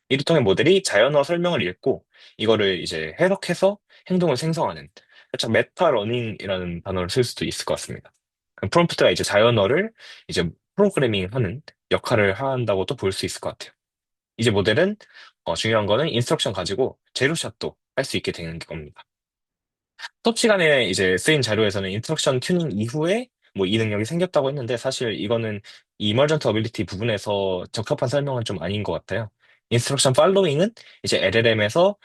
이를 통해 모델이 자연어 설명을 읽고 이거를 이제 해석해서 행동을 생성하는, 살짝 메타 러닝이라는 단어를 쓸 수도 있을 것 같습니다. 프롬프트가 이제 자연어를 이제 프로그래밍하는 역할을 한다고도 볼 수 있을 것 같아요. 이제 모델은 중요한 거는 인스트럭션 가지고 제로샷도 할 수 있게 되는 겁니다. 수업 시간에 이제 쓰인 자료에서는 인스트럭션 튜닝 이후에 뭐 이 능력이 생겼다고 했는데 사실 이거는 이 이머전트 어빌리티 부분에서 적합한 설명은 좀 아닌 것 같아요. 인스트럭션 팔로잉은 이제 LLM에서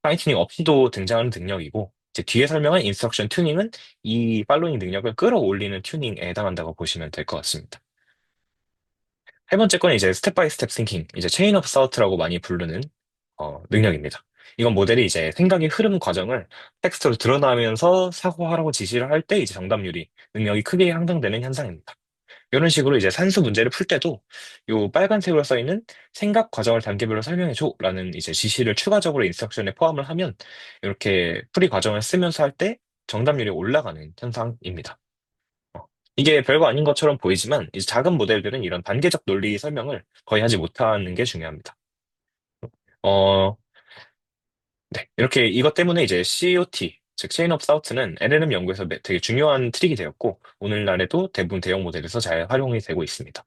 파인 튜닝 없이도 등장하는 능력이고 이제 뒤에 설명한 인스트럭션 튜닝은 이 팔로잉 능력을 끌어올리는 튜닝에 해당한다고 보시면 될 것 같습니다. 세 번째 건 이제 스텝 바이 스텝 싱킹, 이제 체인 오브 사우트라고 많이 부르는 능력입니다. 이건 모델이 이제 생각의 흐름 과정을 텍스트로 드러나면서 사고하라고 지시를 할 때 이제 정답률이 능력이 크게 향상되는 현상입니다. 이런 식으로 이제 산수 문제를 풀 때도 요 빨간색으로 써 있는 생각 과정을 단계별로 설명해줘라는 이제 지시를 추가적으로 인스트럭션에 포함을 하면 이렇게 풀이 과정을 쓰면서 할 때 정답률이 올라가는 현상입니다. 어, 이게 별거 아닌 것처럼 보이지만 이제 작은 모델들은 이런 단계적 논리 설명을 거의 하지 못하는 게 중요합니다. 어, 네. 이렇게 이것 때문에 이제 COT, 즉 체인 오브 사우트는 LLM 연구에서 되게 중요한 트릭이 되었고 오늘날에도 대부분 대형 모델에서 잘 활용이 되고 있습니다.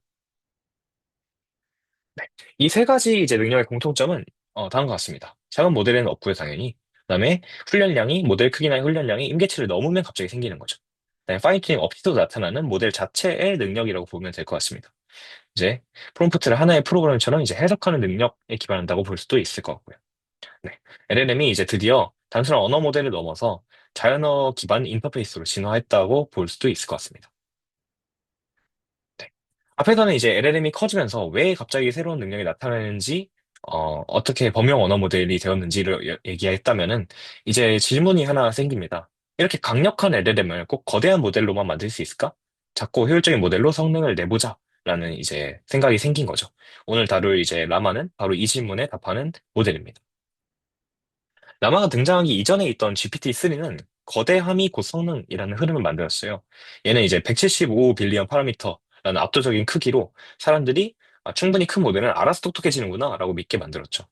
네. 이 세 가지 이제 능력의 공통점은 다음과 같습니다. 작은 모델에는 없고요, 당연히. 그다음에 훈련량이 모델 크기나 훈련량이 임계치를 넘으면 갑자기 생기는 거죠. 그다음에 파인튜닝 없이도 나타나는 모델 자체의 능력이라고 보면 될 것 같습니다. 이제 프롬프트를 하나의 프로그램처럼 이제 해석하는 능력에 기반한다고 볼 수도 있을 것 같고요. 네. LLM이 이제 드디어 단순한 언어 모델을 넘어서 자연어 기반 인터페이스로 진화했다고 볼 수도 있을 것 같습니다. 네. 앞에서는 이제 LLM이 커지면서 왜 갑자기 새로운 능력이 나타나는지, 어떻게 범용 언어 모델이 되었는지를 얘기했다면은, 이제 질문이 하나 생깁니다. 이렇게 강력한 LLM을 꼭 거대한 모델로만 만들 수 있을까? 작고 효율적인 모델로 성능을 내보자. 라는 이제 생각이 생긴 거죠. 오늘 다룰 이제 라마는 바로 이 질문에 답하는 모델입니다. 라마가 등장하기 이전에 있던 GPT-3는 거대함이 곧 성능이라는 흐름을 만들었어요. 얘는 이제 175 빌리언 파라미터라는 압도적인 크기로 사람들이 충분히 큰 모델은 알아서 똑똑해지는구나 라고 믿게 만들었죠.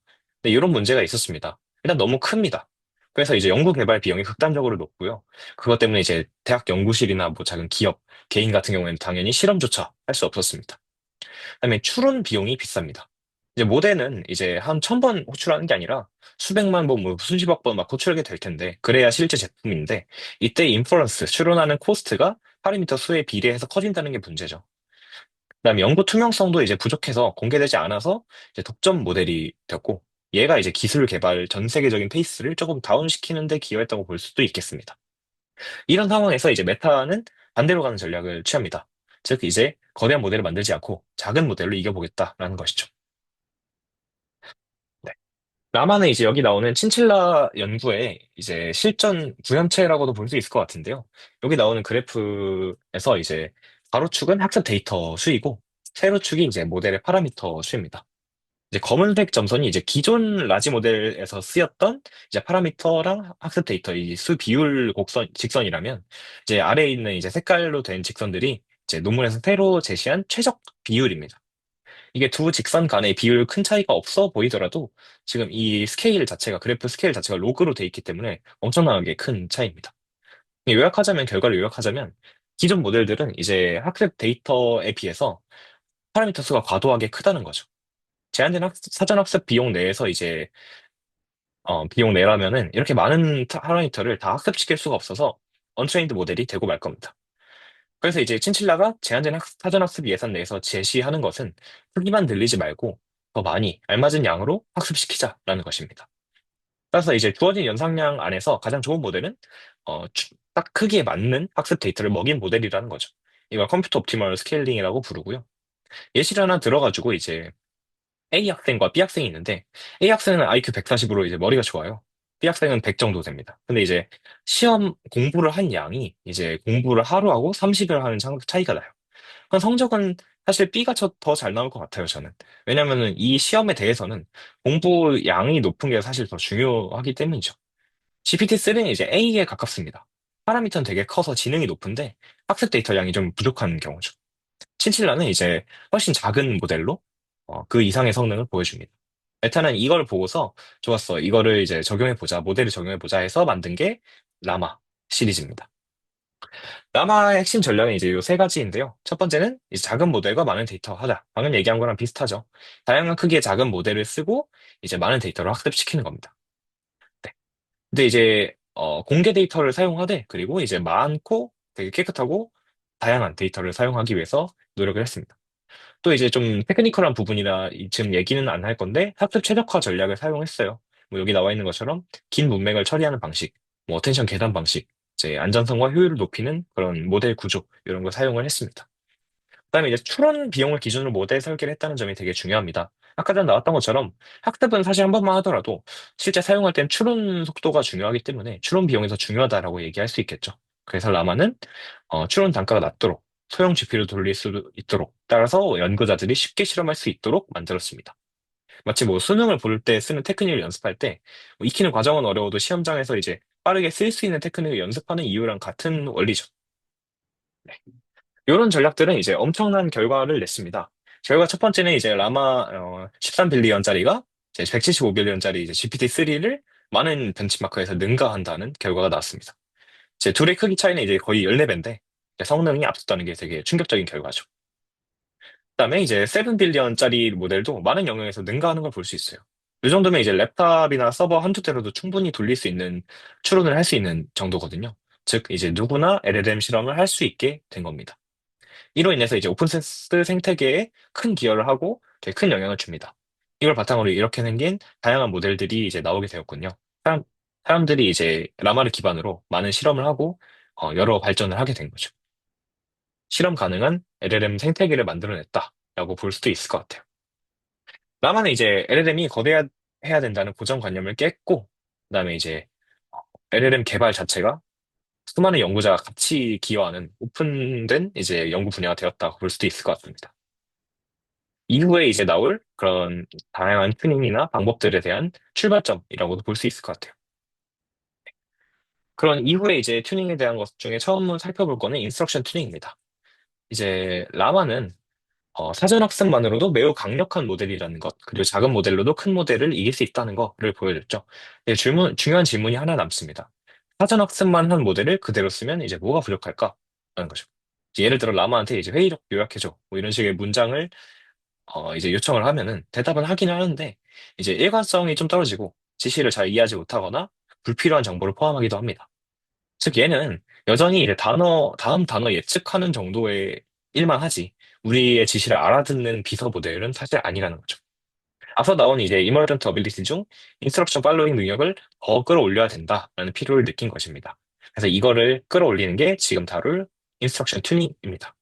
근데 이런 문제가 있었습니다. 일단 너무 큽니다. 그래서 이제 연구 개발 비용이 극단적으로 높고요. 그것 때문에 이제 대학 연구실이나 뭐 작은 기업, 개인 같은 경우에는 당연히 실험조차 할 수 없었습니다. 그다음에 추론 비용이 비쌉니다. 이제 모델은 이제 한 1,000번 호출하는 게 아니라 수백만 번, 뭐 수십억 번 막 호출하게 될 텐데 그래야 실제 제품인데 이때 인퍼런스, 추론하는 코스트가 파라미터 수에 비례해서 커진다는 게 문제죠. 그다음에 연구 투명성도 이제 부족해서 공개되지 않아서 이제 독점 모델이 됐고 얘가 이제 기술 개발 전 세계적인 페이스를 조금 다운시키는 데 기여했다고 볼 수도 있겠습니다. 이런 상황에서 이제 메타는 반대로 가는 전략을 취합니다. 즉 이제 거대한 모델을 만들지 않고 작은 모델로 이겨보겠다라는 것이죠. 네. 라마는 이제 여기 나오는 친칠라 연구의 이제 실전 구현체라고도 볼 수 있을 것 같은데요. 여기 나오는 그래프에서 이제 가로축은 학습 데이터 수이고 세로축이 이제 모델의 파라미터 수입니다. 이제 검은색 점선이 이제 기존 라지 모델에서 쓰였던 이제 파라미터랑 학습 데이터 이 수 비율 곡선 직선이라면 이제 아래에 있는 이제 색깔로 된 직선들이 이제 논문에서 새로 제시한 최적 비율입니다. 이게 두 직선 간의 비율 큰 차이가 없어 보이더라도 지금 이 스케일 자체가 그래프 스케일 자체가 로그로 돼 있기 때문에 엄청나게 큰 차이입니다. 요약하자면 결과를 요약하자면 기존 모델들은 이제 학습 데이터에 비해서 파라미터 수가 과도하게 크다는 거죠. 제한된 사전 학습 비용 내에서 이제 비용 내라면은 이렇게 많은 파라미터를 다 학습시킬 수가 없어서 언트레인드 모델이 되고 말 겁니다. 그래서 이제 친칠라가 제한된 사전 학습 예산 내에서 제시하는 것은 크기만 늘리지 말고 더 많이 알맞은 양으로 학습시키자라는 것입니다. 따라서 이제 주어진 연상량 안에서 가장 좋은 모델은 딱 크기에 맞는 학습 데이터를 먹인 모델이라는 거죠. 이걸 컴퓨터 옵티멀 스케일링이라고 부르고요. 예시를 하나 들어가지고 이제 A 학생과 B 학생이 있는데 A 학생은 IQ 140으로 이제 머리가 좋아요. B 학생은 100 정도 됩니다. 근데 이제 시험 공부를 한 양이 이제 공부를 하루하고 30일 하는 차이가 나요. 그럼 성적은 사실 B가 더 잘 나올 것 같아요, 저는. 왜냐면은 이 시험에 대해서는 공부 양이 높은 게 사실 더 중요하기 때문이죠. GPT-3는 이제 A에 가깝습니다. 파라미터는 되게 커서 지능이 높은데 학습 데이터 양이 좀 부족한 경우죠. 친칠라는 이제 훨씬 작은 모델로 그 이상의 성능을 보여줍니다. 메타는 이걸 보고서 좋았어. 이거를 이제 적용해보자. 모델을 적용해보자 해서 만든 게 라마 시리즈입니다. 라마의 핵심 전략은 이제 요 세 가지인데요. 첫 번째는 이제 작은 모델과 많은 데이터 하자. 방금 얘기한 거랑 비슷하죠. 다양한 크기의 작은 모델을 쓰고 이제 많은 데이터를 학습시키는 겁니다. 네. 근데 이제 공개 데이터를 사용하되 그리고 이제 많고 되게 깨끗하고 다양한 데이터를 사용하기 위해서 노력을 했습니다. 또 이제 좀 테크니컬한 부분이라 지금 얘기는 안 할 건데 학습 최적화 전략을 사용했어요. 뭐 여기 나와 있는 것처럼 긴 문맥을 처리하는 방식, 뭐 어텐션 계산 방식, 이제 안전성과 효율을 높이는 그런 모델 구조 이런 걸 사용을 했습니다. 그다음에 이제 추론 비용을 기준으로 모델 설계를 했다는 점이 되게 중요합니다. 아까 전 나왔던 것처럼 학습은 사실 한 번만 하더라도 실제 사용할 땐 추론 속도가 중요하기 때문에 추론 비용이 더 중요하다라고 얘기할 수 있겠죠. 그래서 라마는 추론 단가가 낮도록 소형 GPU를 돌릴 수 있도록 따라서 연구자들이 쉽게 실험할 수 있도록 만들었습니다. 마치 뭐 수능을 볼 때 쓰는 테크닉을 연습할 때뭐 익히는 과정은 어려워도 시험장에서 이제 빠르게 쓸 수 있는 테크닉을 연습하는 이유랑 같은 원리죠. 이런 전략들은 이제 엄청난 결과를 냈습니다. 결과 첫 번째는 이제 라마 13빌리언짜리가 이제 175빌리언짜리 이제 GPT-3를 많은 벤치마크에서 능가한다는 결과가 나왔습니다. 이제 둘의 크기 차이는 이제 거의 14배인데 성능이 앞섰다는 게 되게 충격적인 결과죠. 그다음에 이제 7빌리언짜리 모델도 많은 영역에서 능가하는 걸 볼 수 있어요. 이 정도면 이제 랩탑이나 서버 한두 대로도 충분히 돌릴 수 있는 추론을 할 수 있는 정도거든요. 즉 이제 누구나 LLM 실험을 할 수 있게 된 겁니다. 이로 인해서 이제 오픈소스 생태계에 큰 기여를 하고 되게 큰 영향을 줍니다. 이걸 바탕으로 이렇게 생긴 다양한 모델들이 이제 나오게 되었군요. 사람, 사람들이 이제 라마를 기반으로 많은 실험을 하고 여러 발전을 하게 된 거죠. 실험 가능한 LLM 생태계를 만들어냈다라고 볼 수도 있을 것 같아요. 라마는 이제 LLM이 거대해야 된다는 고정관념을 깼고, 그다음에 이제 LLM 개발 자체가 수많은 연구자가 같이 기여하는 오픈된 이제 연구 분야가 되었다고 볼 수도 있을 것 같습니다. 이후에 이제 나올 그런 다양한 튜닝이나 방법들에 대한 출발점이라고도 볼 수 있을 것 같아요. 그런 이후에 이제 튜닝에 대한 것 중에 처음 살펴볼 거는 인스트럭션 튜닝입니다. 이제 라마는 사전 학습만으로도 매우 강력한 모델이라는 것, 그리고 작은 모델로도 큰 모델을 이길 수 있다는 거를 보여줬죠. 중요한 질문이 하나 남습니다. 사전 학습만 한 모델을 그대로 쓰면 이제 뭐가 부족할까? 라는 거죠. 이제 예를 들어 라마한테 이제 회의력 요약해줘. 뭐 이런 식의 문장을 이제 요청을 하면은 대답은 하긴 하는데 이제 일관성이 좀 떨어지고 지시를 잘 이해하지 못하거나 불필요한 정보를 포함하기도 합니다. 즉 얘는 여전히 이제 다음 단어 예측하는 정도의 일만 하지 우리의 지시를 알아듣는 비서 모델은 사실 아니라는 거죠. 앞서 나온 이제 이머전트 어빌리티 중 인스트럭션 팔로잉 능력을 더 끌어올려야 된다라는 필요를 느낀 것입니다. 그래서 이거를 끌어올리는 게 지금 다룰 인스트럭션 튜닝입니다.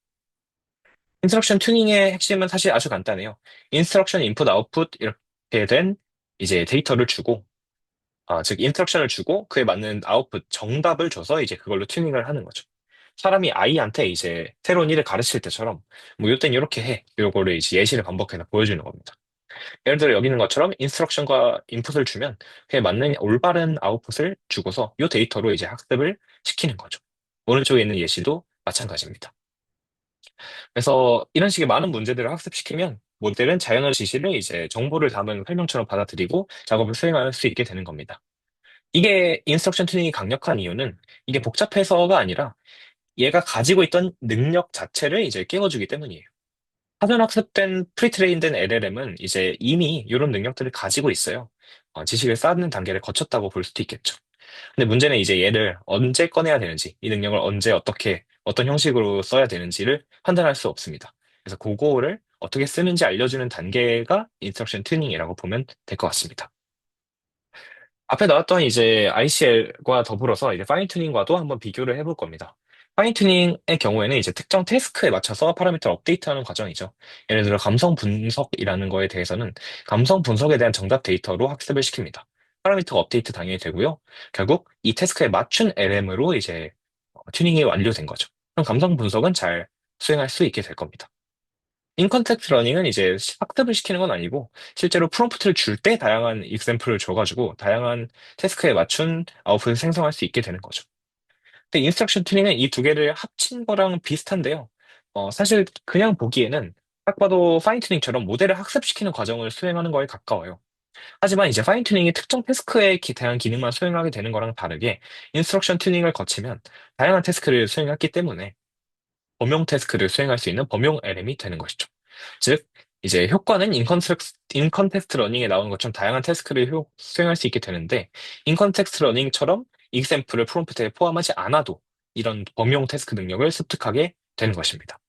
인스트럭션 튜닝의 핵심은 사실 아주 간단해요. 인스트럭션 인풋 아웃풋 이렇게 된 이제 데이터를 주고 즉 인스트럭션을 주고 그에 맞는 아웃풋 정답을 줘서 이제 그걸로 튜닝을 하는 거죠. 사람이 아이한테 이제 새로운 일을 가르칠 때처럼 뭐 이땐 이렇게 해. 요거를 이제 예시를 반복해서 보여주는 겁니다. 예를 들어 여기 있는 것처럼 인스트럭션과 인풋을 주면 그에 맞는 올바른 아웃풋을 주고서 이 데이터로 이제 학습을 시키는 거죠. 오른쪽에 있는 예시도 마찬가지입니다. 그래서 이런 식의 많은 문제들을 학습시키면 모델은 자연어 지시를 이제 정보를 담은 설명처럼 받아들이고 작업을 수행할 수 있게 되는 겁니다. 이게 인스트럭션 튜닝이 강력한 이유는 이게 복잡해서가 아니라 얘가 가지고 있던 능력 자체를 이제 깨워주기 때문이에요. 사전 학습된 프리트레인된 LLM은 이제 이미 이런 능력들을 가지고 있어요. 지식을 쌓는 단계를 거쳤다고 볼 수도 있겠죠. 근데 문제는 이제 얘를 언제 꺼내야 되는지, 이 능력을 언제 어떻게, 어떤 형식으로 써야 되는지를 판단할 수 없습니다. 그래서 그거를 어떻게 쓰는지 알려주는 단계가 인스트럭션 튜닝이라고 보면 될 것 같습니다. 앞에 나왔던 이제 ICL과 더불어서 이제 파인 튜닝과도 한번 비교를 해볼 겁니다. 파인 튜닝의 경우에는 이제 특정 태스크에 맞춰서 파라미터를 업데이트하는 과정이죠. 예를 들어 감성 분석이라는 거에 대해서는 감성 분석에 대한 정답 데이터로 학습을 시킵니다. 파라미터 업데이트 당연히 되고요. 결국 이 태스크에 맞춘 LM으로 이제 튜닝이 완료된 거죠. 그럼 감성 분석은 잘 수행할 수 있게 될 겁니다. 인컨텍스트 러닝은 이제 학습을 시키는 건 아니고 실제로 프롬프트를 줄 때 다양한 example을 줘가지고 다양한 태스크에 맞춘 아웃풋을 생성할 수 있게 되는 거죠. 근데 인스트럭션 튜닝은 이 두 개를 합친 거랑 비슷한데요. 사실 그냥 보기에는 딱 봐도 파인 튜닝처럼 모델을 학습시키는 과정을 수행하는 거에 가까워요. 하지만 이제 파인 튜닝이 특정 태스크에 대한 기능만 수행하게 되는 거랑 다르게 인스트럭션 튜닝을 거치면 다양한 태스크를 수행했기 때문에 범용 태스크를 수행할 수 있는 범용 LM이 되는 것이죠. 즉, 이제 효과는 인컨텍스트 러닝에 나오는 것처럼 다양한 태스크를 수행할 수 있게 되는데, 인컨텍스트 러닝처럼 example을 프롬프트에 포함하지 않아도 이런 범용 태스크 능력을 습득하게 되는 것입니다.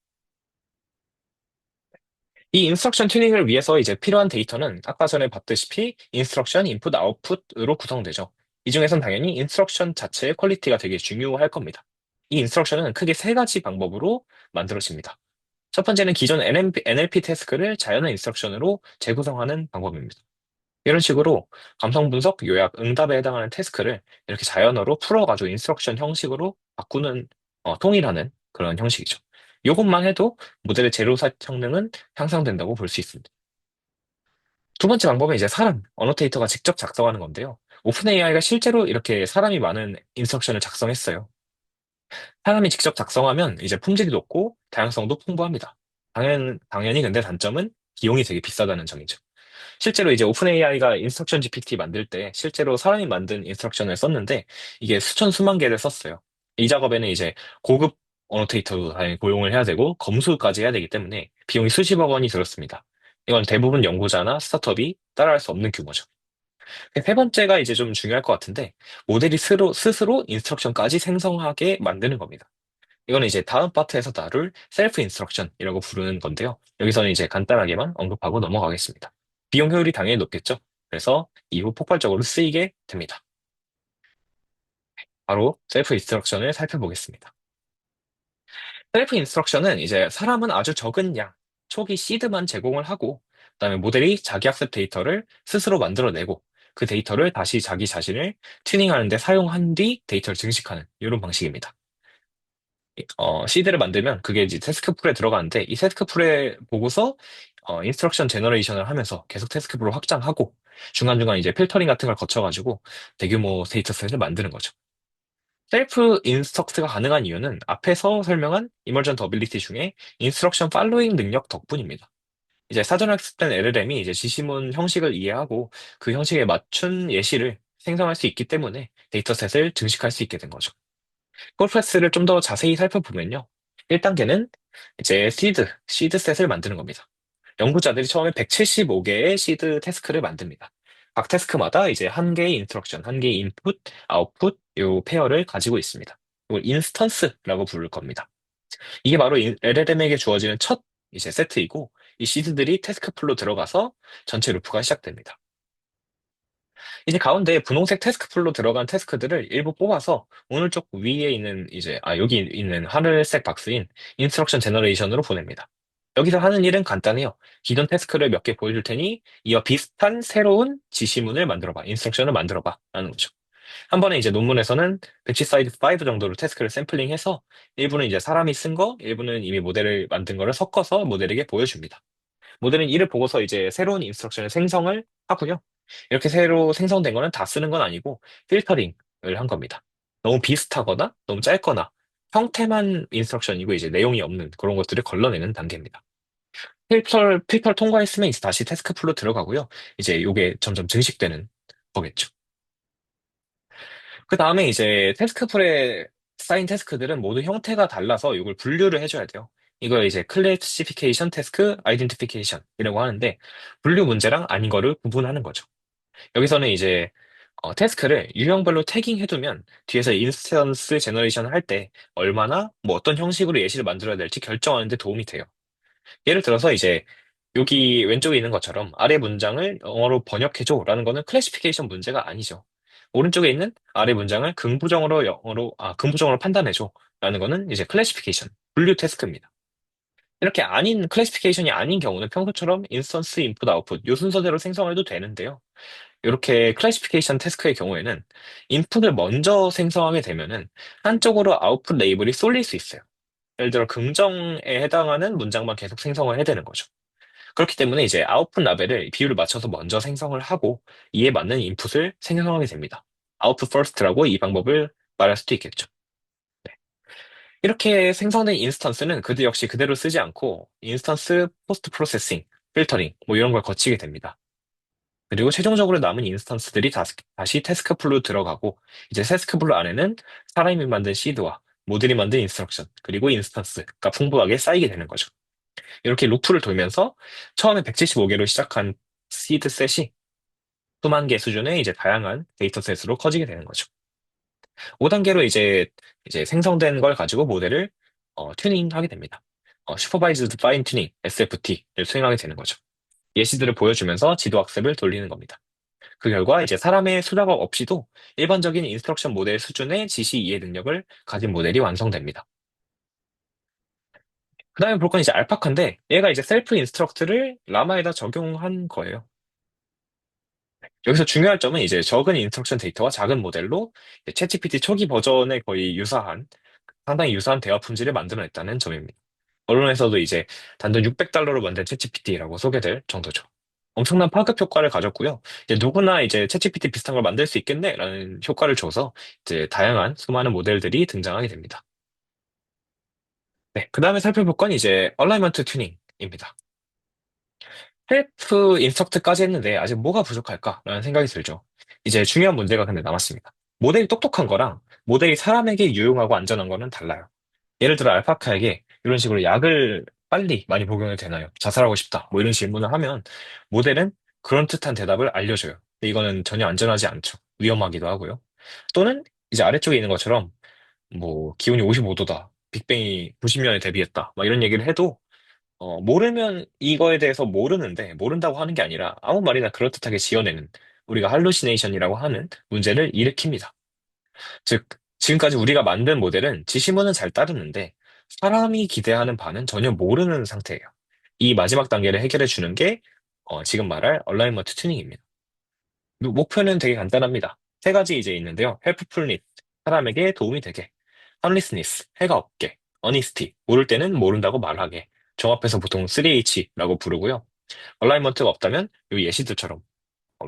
이 인스트럭션 튜닝을 위해서 이제 필요한 데이터는 아까 전에 봤다시피 인스트럭션, 인풋, 아웃풋으로 구성되죠. 이 중에선 당연히 인스트럭션 자체의 퀄리티가 되게 중요할 겁니다. 이 인스트럭션은 크게 세 가지 방법으로 만들어집니다. 첫 번째는 기존 NLP 태스크를 자연어 인스트럭션으로 재구성하는 방법입니다. 이런 식으로 감성 분석, 요약, 응답에 해당하는 태스크를 이렇게 자연어로 풀어가지고 인스트럭션 형식으로 바꾸는, 통일하는 그런 형식이죠. 이것만 해도 모델의 제로사 성능은 향상된다고 볼 수 있습니다. 두 번째 방법은 이제 사람, 어노테이터가 직접 작성하는 건데요. 오픈 AI가 실제로 이렇게 사람이 많은 인스트럭션을 작성했어요. 사람이 직접 작성하면 이제 품질이 높고 다양성도 풍부합니다. 당연히 근데 단점은 비용이 되게 비싸다는 점이죠. 실제로 이제 오픈 AI가 인스트럭션 GPT 만들 때 실제로 사람이 만든 인스트럭션을 썼는데 이게 수천 수만 개를 썼어요. 이 작업에는 이제 고급 어노테이터도 당연히 고용을 해야 되고 검수까지 해야 되기 때문에 비용이 수십억 원이 들었습니다. 이건 대부분 연구자나 스타트업이 따라할 수 없는 규모죠. 세 번째가 이제 좀 중요할 것 같은데 모델이 스스로 인스트럭션까지 생성하게 만드는 겁니다. 이거는 이제 다음 파트에서 다룰 셀프 인스트럭션이라고 부르는 건데요. 여기서는 이제 간단하게만 언급하고 넘어가겠습니다. 비용 효율이 당연히 높겠죠. 그래서 이후 폭발적으로 쓰이게 됩니다. 바로 셀프 인스트럭션을 살펴보겠습니다. 셀프 인스트럭션은 이제 사람은 아주 적은 양, 초기 시드만 제공을 하고, 그다음에 모델이 자기 학습 데이터를 스스로 만들어내고, 그 데이터를 다시 자기 자신을 튜닝하는 데 사용한 뒤 데이터를 증식하는 이런 방식입니다. 시드를 만들면 그게 이제 태스크 풀에 들어가는데 이 태스크 풀에 보고서 인스트럭션 제너레이션을 하면서 계속 태스크 풀을 확장하고 중간중간 이제 필터링 같은 걸 거쳐가지고 대규모 데이터셋을 만드는 거죠. 셀프 인스트럭트가 가능한 이유는 앞에서 설명한 이머전트 어빌리티 중에 인스트럭션 팔로잉 능력 덕분입니다. 이제 사전 학습된 LLM이 이제 지시문 형식을 이해하고 그 형식에 맞춘 예시를 생성할 수 있기 때문에 데이터셋을 증식할 수 있게 된 거죠. 콜프레스를 좀 더 자세히 살펴보면요. 1단계는 이제 시드셋을 만드는 겁니다. 연구자들이 처음에 175개의 시드 태스크를 만듭니다. 각 태스크마다 이제 한 개의 인스트럭션, 한 개의 인풋, 아웃풋, 요 페어를 가지고 있습니다. 이걸 인스턴스라고 부를 겁니다. 이게 바로 LLM에게 주어지는 첫 이제 세트이고, 이 시드들이 태스크 풀로 들어가서 전체 루프가 시작됩니다. 이제 가운데 분홍색 태스크풀로 들어간 태스크들을 일부 뽑아서 오늘 쪽 위에 있는 여기 있는 하늘색 박스인 인스트럭션 제너레이션으로 보냅니다. 여기서 하는 일은 간단해요. 기존 태스크를 몇 개 보여줄 테니 이와 비슷한 새로운 지시문을 만들어봐, 인스트럭션을 만들어봐 라는 거죠. 한 번에 이제 논문에서는 배치 사이즈 5 정도로 태스크를 샘플링해서 일부는 이제 사람이 쓴 거, 일부는 이미 모델을 만든 거를 섞어서 모델에게 보여줍니다. 모델은 이를 보고서 이제 새로운 인스트럭션을 생성을 하고요. 이렇게 새로 생성된 거는 다 쓰는 건 아니고 필터링을 한 겁니다. 너무 비슷하거나 너무 짧거나 형태만 인스트럭션이고 이제 내용이 없는 그런 것들을 걸러내는 단계입니다. 필터를 통과했으면 이제 다시 태스크 풀로 들어가고요. 이제 이게 점점 증식되는 거겠죠. 그 다음에 이제 태스크풀에 쌓인 태스크들은 모두 형태가 달라서 이걸 분류를 해줘야 돼요. 이걸 이제 클래시피케이션 태스크 아이덴티피케이션이라고 하는데 분류 문제랑 아닌 거를 구분하는 거죠. 여기서는 이제 태스크를 유형별로 태깅해두면 뒤에서 인스턴스 제너레이션 할 때 얼마나 뭐 어떤 형식으로 예시를 만들어야 될지 결정하는 데 도움이 돼요. 예를 들어서 이제 여기 왼쪽에 있는 것처럼 아래 문장을 영어로 번역해줘라는 거는 클래시피케이션 문제가 아니죠. 오른쪽에 있는 아래 문장을 긍부정어로 판단해줘라는 거는 이제 클래시피케이션, 분류 태스크입니다. 이렇게 아닌 클래시피케이션이 아닌 경우는 평소처럼 인스턴스 인풋 아웃풋 요 순서대로 생성해도 되는데요. 이렇게 클래시피케이션 태스크의 경우에는 인풋을 먼저 생성하게 되면은 한쪽으로 아웃풋 레이블이 쏠릴 수 있어요. 예를 들어 긍정에 해당하는 문장만 계속 생성을 해야 되는 거죠. 그렇기 때문에 이제 아웃풋 라벨을 비율을 맞춰서 먼저 생성을 하고 이에 맞는 인풋을 생성하게 됩니다. 아웃풋 퍼스트라고 이 방법을 말할 수도 있겠죠. 네. 이렇게 생성된 인스턴스는 그들 역시 그대로 쓰지 않고 인스턴스 포스트 프로세싱, 필터링 뭐 이런 걸 거치게 됩니다. 그리고 최종적으로 남은 인스턴스들이 다시 태스크 풀로 들어가고 이제 태스크 풀 안에는 사람이 만든 시드와 모델이 만든 인스트럭션 그리고 인스턴스가 풍부하게 쌓이게 되는 거죠. 이렇게 루프를 돌면서 처음에 175개로 시작한 시드 셋이 수만 개 수준의 이제 다양한 데이터 셋으로 커지게 되는 거죠. 5단계로 이제 생성된 걸 가지고 모델을 튜닝하게 됩니다. 슈퍼바이즈드 파인 튜닝, SFT를 수행하게 되는 거죠. 예시들을 보여주면서 지도 학습을 돌리는 겁니다. 그 결과 이제 사람의 수작업 없이도 일반적인 인스트럭션 모델 수준의 지시 이해 능력을 가진 모델이 완성됩니다. 그 다음에 볼 건 이제 알파카인데 얘가 이제 셀프 인스트럭트를 라마에다 적용한 거예요. 여기서 중요할 점은 이제 적은 인스트럭션 데이터와 작은 모델로 챗GPT 초기 버전에 거의 상당히 유사한 대화 품질을 만들어냈다는 점입니다. 언론에서도 이제 단돈 $600로 만든 챗GPT라고 소개될 정도죠. 엄청난 파급 효과를 가졌고요. 이제 누구나 이제 챗GPT 비슷한 걸 만들 수 있겠네라는 효과를 줘서 이제 다양한 수많은 모델들이 등장하게 됩니다. 네, 그 다음에 살펴볼 건 이제 얼라이먼트 튜닝입니다. 헬프 인스트럭트까지 했는데 아직 뭐가 부족할까라는 생각이 들죠. 이제 중요한 문제가 근데 남았습니다. 모델이 똑똑한 거랑 모델이 사람에게 유용하고 안전한 거는 달라요. 예를 들어 알파카에게 이런 식으로 약을 빨리 많이 복용해도 되나요? 자살하고 싶다. 뭐 이런 질문을 하면 모델은 그런 듯한 대답을 알려줘요. 근데 이거는 전혀 안전하지 않죠. 위험하기도 하고요. 또는 이제 아래쪽에 있는 것처럼 뭐 기온이 55도다. 빅뱅이 90년에 데뷔했다. 막 이런 얘기를 해도 모르면 이거에 대해서 모른다고 하는 게 아니라 아무 말이나 그럴듯하게 지어내는 우리가 할루시네이션이라고 하는 문제를 일으킵니다. 즉, 지금까지 우리가 만든 모델은 지시문은 잘 따르는데 사람이 기대하는 바는 전혀 모르는 상태예요. 이 마지막 단계를 해결해 주는 게 지금 말할 얼라이먼트 튜닝입니다. 목표는 되게 간단합니다. 세 가지 이제 있는데요. helpfulness, 사람에게 도움이 되게, harmlessness, 해가 없게, honesty, 모를 때는 모른다고 말하게, 종합해서 보통 3H라고 부르고요. 얼라이먼트가 없다면 이 예시들처럼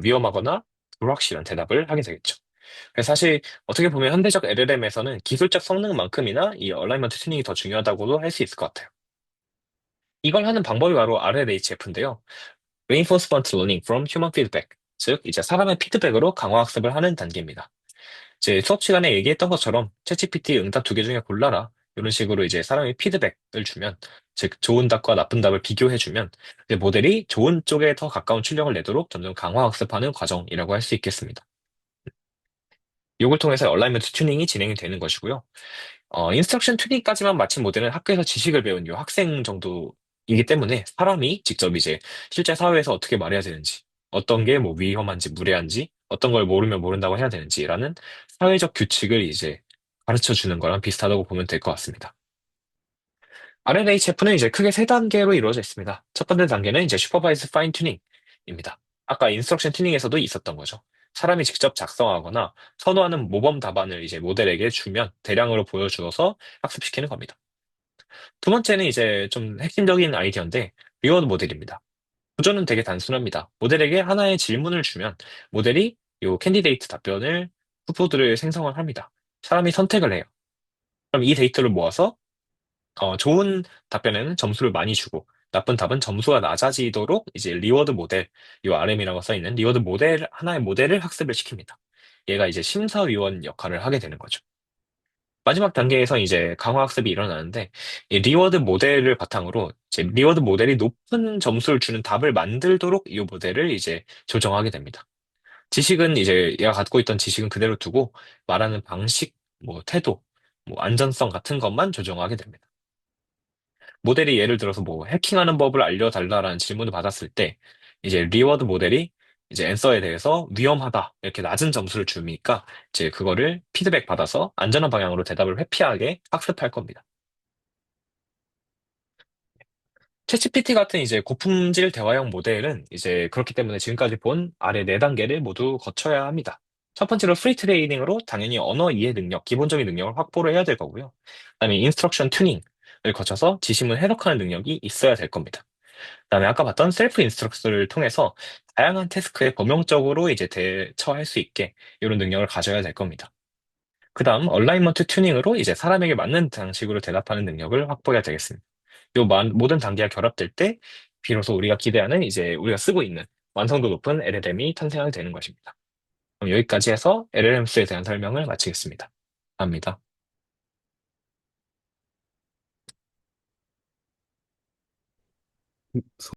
위험하거나 불확실한 대답을 하게 되겠죠. 그래서 사실 어떻게 보면 현대적 LLM에서는 기술적 성능만큼이나 이 얼라이먼트 튜닝이 더 중요하다고도 할 수 있을 것 같아요. 이걸 하는 방법이 바로 RLHF인데요. Reinforcement Learning from Human Feedback. 즉, 이제 사람의 피드백으로 강화 학습을 하는 단계입니다. 이제 수업 시간에 얘기했던 것처럼 챗GPT 응답 2개 중에 골라라. 이런 식으로 이제 사람이 피드백을 주면, 즉, 좋은 답과 나쁜 답을 비교해주면, 이제 모델이 좋은 쪽에 더 가까운 출력을 내도록 점점 강화 학습하는 과정이라고 할 수 있겠습니다. 이걸 통해서 얼라이먼트 튜닝이 진행이 되는 것이고요. 인스트럭션 튜닝까지만 마친 모델은 학교에서 지식을 배운 요 학생 정도이기 때문에 사람이 직접 이제 실제 사회에서 어떻게 말해야 되는지, 어떤 게 뭐 위험한지, 무례한지, 어떤 걸 모르면 모른다고 해야 되는지라는 사회적 규칙을 이제 가르쳐 주는 거랑 비슷하다고 보면 될 것 같습니다. RLHF는 이제 크게 세 단계로 이루어져 있습니다. 첫 번째 단계는 이제 슈퍼바이즈 파인 튜닝입니다. 아까 인스트럭션 튜닝에서도 있었던 거죠. 사람이 직접 작성하거나 선호하는 모범 답안을 이제 모델에게 주면 대량으로 보여주어서 학습시키는 겁니다. 두 번째는 이제 좀 핵심적인 아이디어인데 리워드 모델입니다. 구조는 되게 단순합니다. 모델에게 하나의 질문을 주면 모델이 요 캔디데이트 답변을 후보들을 생성을 합니다. 사람이 선택을 해요. 그럼 이 데이터를 모아서 좋은 답변에는 점수를 많이 주고 나쁜 답은 점수가 낮아지도록 이제 리워드 모델, 요 RM이라고 써 있는 리워드 모델 하나의 모델을 학습을 시킵니다. 얘가 이제 심사위원 역할을 하게 되는 거죠. 마지막 단계에서 이제 강화 학습이 일어나는데 이 리워드 모델을 바탕으로 이제 리워드 모델이 높은 점수를 주는 답을 만들도록 이 모델을 이제 조정하게 됩니다. 지식은 이제 얘가 갖고 있던 지식은 그대로 두고 말하는 방식, 뭐 태도, 뭐 안전성 같은 것만 조정하게 됩니다. 모델이 예를 들어서 뭐 해킹하는 법을 알려달라라는 질문을 받았을 때 이제 리워드 모델이 이제 앤서에 대해서 위험하다 이렇게 낮은 점수를 주니까 이제 그거를 피드백 받아서 안전한 방향으로 대답을 회피하게 학습할 겁니다. 챗GPT 같은 이제 고품질 대화형 모델은 이제 그렇기 때문에 지금까지 본 아래 네 단계를 모두 거쳐야 합니다. 첫 번째로 프리 트레이닝으로 당연히 언어 이해 능력, 기본적인 능력을 확보를 해야 될 거고요. 그다음에 인스트럭션 튜닝을 거쳐서 지식을 해석하는 능력이 있어야 될 겁니다. 그다음에 아까 봤던 셀프 인스트럭터를 통해서 다양한 태스크에 범용적으로 이제 대처할 수 있게 이런 능력을 가져야 될 겁니다. 그다음 얼라이먼트 튜닝으로 이제 사람에게 맞는 방식으로 대답하는 능력을 확보해야 되겠습니다. 모든 단계가 결합될 때 비로소 우리가 기대하는 이제 우리가 쓰고 있는 완성도 높은 LLM이 탄생하게 되는 것입니다. 그럼 여기까지 해서 LLM스에 대한 설명을 마치겠습니다. 감사합니다.